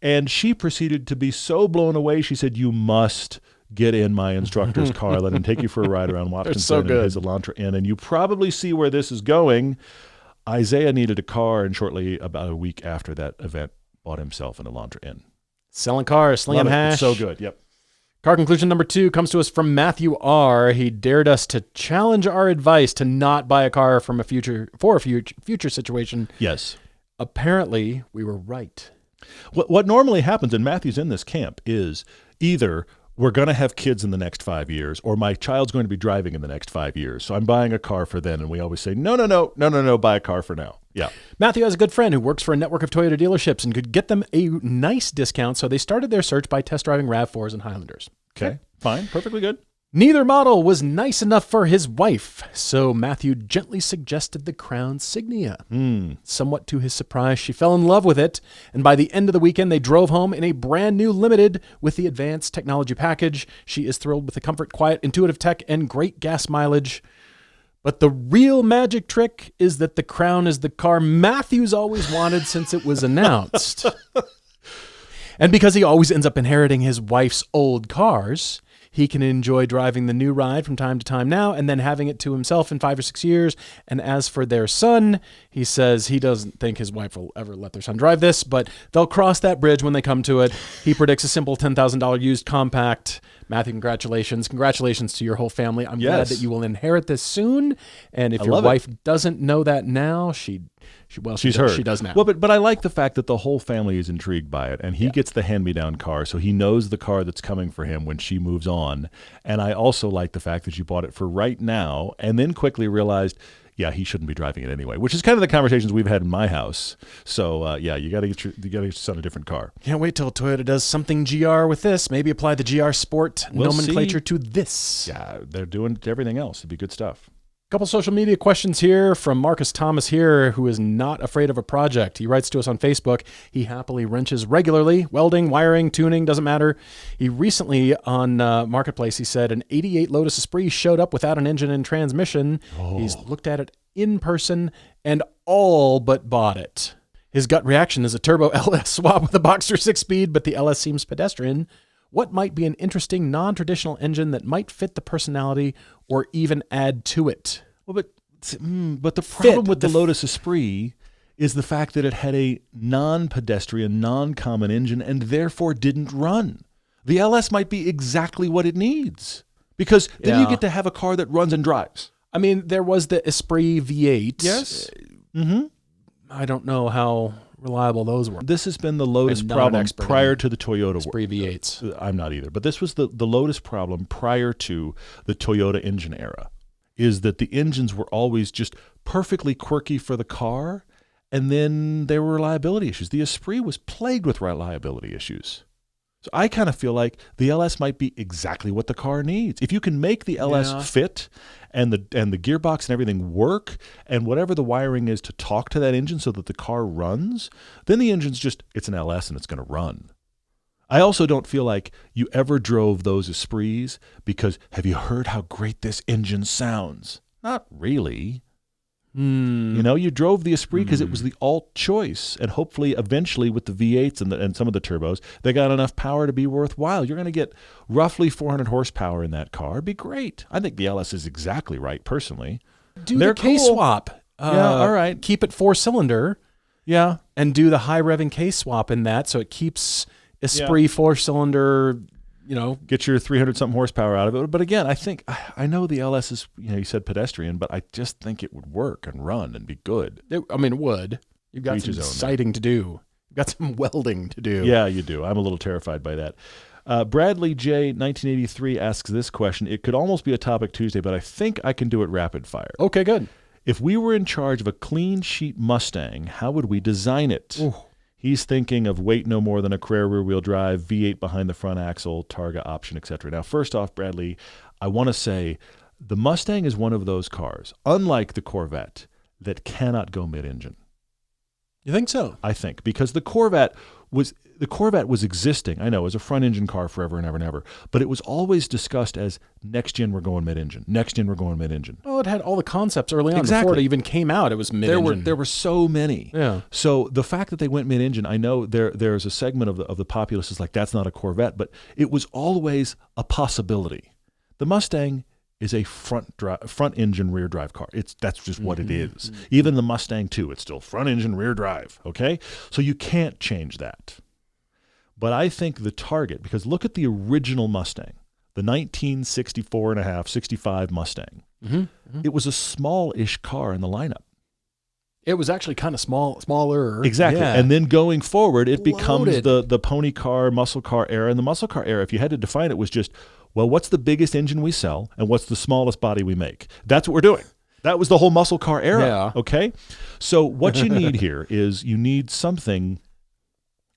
Speaker 1: And she proceeded to be so blown away, she said, you must get in my instructor's car. Let him take you for a ride around Watkins Glen in his Elantra N. And you probably see where this is going. Isaiah needed a car, and shortly, about a week after that event, bought himself an Elantra N.
Speaker 2: Selling cars, slinging hash.
Speaker 1: It's so good, yep.
Speaker 2: Car conclusion number 2 comes to us from Matthew R. He dared us to challenge our advice to not buy a car for a future situation.
Speaker 1: Yes.
Speaker 2: Apparently, we were right.
Speaker 1: What normally happens, and Matthew's in this camp, is either we're going to have kids in the next 5 years, or my child's going to be driving in the next 5 years. So I'm buying a car for then. And we always say, no, buy a car for now. Yeah.
Speaker 2: Matthew has a good friend who works for a network of Toyota dealerships and could get them a nice discount. So they started their search by test driving RAV4s and Highlanders.
Speaker 1: Okay. Fine. Perfectly good.
Speaker 2: Neither model was nice enough for his wife, so Matthew gently suggested the Crown Signia. Somewhat to his surprise, she fell in love with it, and by the end of the weekend, they drove home in a brand new Limited with the advanced technology package. She is thrilled with the comfort, quiet, intuitive tech, and great gas mileage. But the real magic trick is that the Crown is the car Matthew's always wanted since it was announced. And because he always ends up inheriting his wife's old cars, he can enjoy driving the new ride from time to time now and then having it to himself in 5 or 6 years. And as for their son, he says he doesn't think his wife will ever let their son drive this, but they'll cross that bridge when they come to it. He predicts a simple $10,000 used compact. Matthew, congratulations. Congratulations to your whole family. I'm glad that you will inherit this soon. And if your wife doesn't know that now, she's heard. She does now.
Speaker 1: Well, but I like the fact that the whole family is intrigued by it, and he gets the hand-me-down car, so he knows the car that's coming for him when she moves on. And I also like the fact that you bought it for right now, and then quickly realized, he shouldn't be driving it anyway, which is kind of the conversations we've had in my house. So you got to get your son a different car.
Speaker 2: Can't wait till Toyota does something GR with this. Maybe apply the GR Sport nomenclature to this.
Speaker 1: Yeah, they're doing everything else. It'd be good stuff.
Speaker 2: Couple social media questions here from Marcus Thomas here, who is not afraid of a project. He writes to us on Facebook. He happily wrenches regularly, welding, wiring, tuning, doesn't matter. He recently on Marketplace, he said an 88 Lotus Esprit showed up without an engine and transmission. He's looked at it in person and all but bought it. His gut reaction is a turbo LS swap with a Boxster 6-speed, but the LS seems pedestrian. What might be an interesting non-traditional engine that might fit the personality or even add to it?
Speaker 1: Well, but the problem with the Lotus Esprit is the fact that it had a non-pedestrian, non-common engine and therefore didn't run. The LS might be exactly what it needs, because then you get to have a car that runs and drives.
Speaker 2: I mean, there was the Esprit V8.
Speaker 1: Yes.
Speaker 2: I don't know how reliable those were.
Speaker 1: This has been the Lotus problem prior to the Toyota
Speaker 2: Esprit V8s.
Speaker 1: I'm not either, but this was the Lotus problem prior to the Toyota engine era, is that the engines were always just perfectly quirky for the car, and then there were reliability issues. The Esprit was plagued with reliability issues. So I kind of feel like the LS might be exactly what the car needs. If you can make the LS fit and the gearbox and everything work, and whatever the wiring is to talk to that engine so that the car runs, then the engine's it's an LS and it's going to run. I also don't feel like you ever drove those Esprits because, have you heard how great this engine sounds? Not really. You know, you drove the Esprit because it was the alt choice, and hopefully, eventually, with the V8s and some of the turbos, they got enough power to be worthwhile. You're going to get roughly 400 horsepower in that car. It'd be great. I think the LS is exactly right, personally.
Speaker 2: Do the K swap.
Speaker 1: Yeah, all right.
Speaker 2: Keep it 4-cylinder.
Speaker 1: Yeah,
Speaker 2: and do the high revving K swap in that, so it keeps Esprit 4-cylinder. You know,
Speaker 1: get your 300-something horsepower out of it. But again, I know the LS is, you know, you said pedestrian, but I just think it would work and run and be good.
Speaker 2: It would. You've got some sighting to do. You've got some welding to do.
Speaker 1: Yeah, you do. I'm a little terrified by that. Bradley J. 1983 asks this question. It could almost be a Topic Tuesday, but I think I can do it rapid fire.
Speaker 2: Okay, good.
Speaker 1: If we were in charge of a clean sheet Mustang, how would we design it?
Speaker 2: Ooh.
Speaker 1: He's thinking of weight no more than a Carrera rear-wheel drive, V8 behind the front axle, Targa option, etc. Now, first off, Bradley, I want to say the Mustang is one of those cars, unlike the Corvette, that cannot go mid-engine.
Speaker 2: You think so?
Speaker 1: I think, because the Corvette was existing, I know, as a front-engine car forever and ever and ever, but it was always discussed as next-gen we're going mid-engine, next-gen we're going mid-engine.
Speaker 2: Well, it had all the concepts early on.
Speaker 1: Exactly.
Speaker 2: Before it even came out, it was mid-engine.
Speaker 1: There were so many.
Speaker 2: Yeah.
Speaker 1: So the fact that they went mid-engine, I know there's a segment of the populace is like, that's not a Corvette, but it was always a possibility. The Mustang is a front engine rear drive car. That's just what it is. Even the Mustang 2, it's still front engine rear drive. Okay, so you can't change that. But I think the target, because look at the original Mustang, the 1965 Mustang. It was a small-ish car in the lineup.
Speaker 2: It was actually kind of smaller.
Speaker 1: Exactly.
Speaker 2: Yeah.
Speaker 1: And then going forward, it becomes the pony car, muscle car era. And the muscle car era, if you had to define it, was just, well, what's the biggest engine we sell and what's the smallest body we make? That's what we're doing. That was the whole muscle car era.
Speaker 2: Yeah.
Speaker 1: Okay? So what you need here is you need something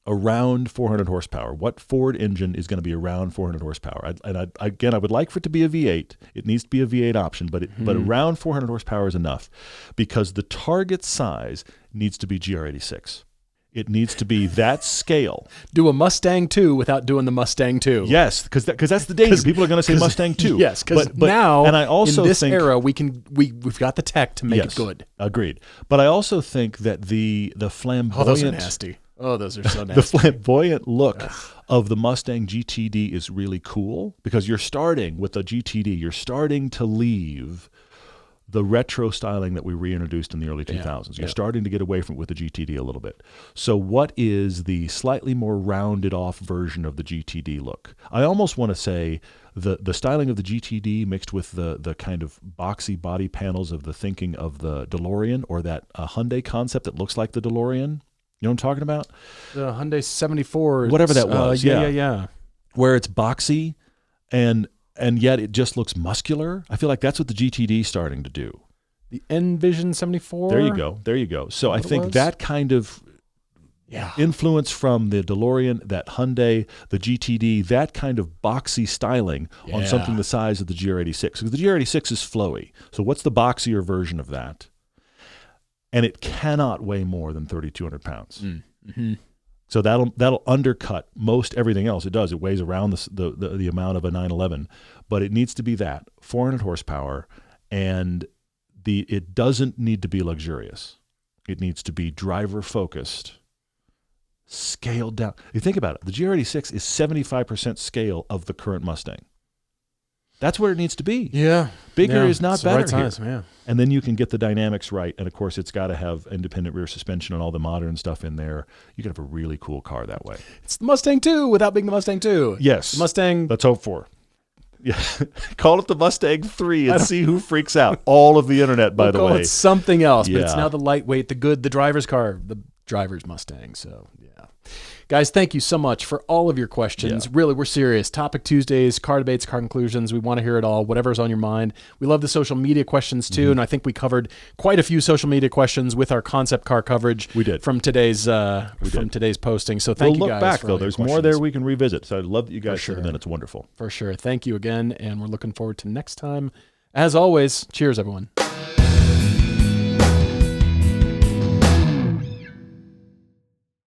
Speaker 1: around 400 horsepower. What Ford engine is going to be around 400 horsepower? I would like for it to be a V8. It needs to be a V8 option, but around 400 horsepower is enough because the target size needs to be GR86. It needs to be that scale.
Speaker 2: Do a Mustang 2 without doing the Mustang 2.
Speaker 1: Yes, because that's the danger. People are going to say Mustang 2.
Speaker 2: Yes, because now
Speaker 1: and I also
Speaker 2: in this
Speaker 1: think,
Speaker 2: era we've got the tech to make it good.
Speaker 1: Agreed. But I also think that the flamboyant.
Speaker 2: Oh, those are nasty. Oh, those are so nasty.
Speaker 1: The flamboyant look of the Mustang GTD is really cool because you're starting with the GTD. You're starting to leave the retro styling that we reintroduced in the early 2000s. You're starting to get away from it with the GTD a little bit. So what is the slightly more rounded off version of the GTD look? I almost want to say the styling of the GTD mixed with the kind of boxy body panels of the thinking of the DeLorean or that Hyundai concept that looks like the DeLorean. You know what I'm talking about?
Speaker 2: The Hyundai 74.
Speaker 1: Whatever that was.
Speaker 2: Yeah.
Speaker 1: Where it's boxy and yet it just looks muscular. I feel like that's what the GTD is starting to do.
Speaker 2: The Envision 74?
Speaker 1: There you go. So I think that kind of influence from the DeLorean, that Hyundai, the GTD, that kind of boxy styling on something the size of the GR86. Because the GR86 is flowy. So what's the boxier version of that? And it cannot weigh more than 3,200 pounds. So that'll undercut most everything else it does. It weighs around the amount of a 911, but it needs to be that 400 horsepower, and it doesn't need to be luxurious. It needs to be driver focused, scaled down. You think about it. The GR86 is 75% scale of the current Mustang. That's where it needs to be.
Speaker 2: Yeah.
Speaker 1: Bigger is not better
Speaker 2: right size,
Speaker 1: here.
Speaker 2: Yeah.
Speaker 1: And then you can get the dynamics right. And, of course, it's got to have independent rear suspension and all the modern stuff in there. You can have a really cool car that way.
Speaker 2: It's the Mustang 2 without being the Mustang 2.
Speaker 1: Yes.
Speaker 2: The Mustang.
Speaker 1: Let's hope for. Yeah. Call it the Mustang 3 and see who freaks out. All of the internet, by the way.
Speaker 2: Call it something else, but it's
Speaker 1: Yeah.
Speaker 2: now the lightweight, the driver's car, the driver's Mustang. So, yeah. Guys, thank you so much for all of your questions.
Speaker 1: Yeah.
Speaker 2: Really, we're serious. Topic Tuesdays, car debates, car conclusions. We want to hear it all, whatever's on your mind. We love the social media questions, too, and I think we covered quite a few social media questions with our concept car coverage.
Speaker 1: We did.
Speaker 2: From today's today's posting. So thank you guys.
Speaker 1: We'll look back,
Speaker 2: for
Speaker 1: though.
Speaker 2: all your
Speaker 1: There's more
Speaker 2: questions.
Speaker 1: there we can revisit. So I love that you guys
Speaker 2: sure.
Speaker 1: sent them in. It's wonderful.
Speaker 2: For sure. Thank you again, and we're looking forward to next time. As always, cheers, everyone.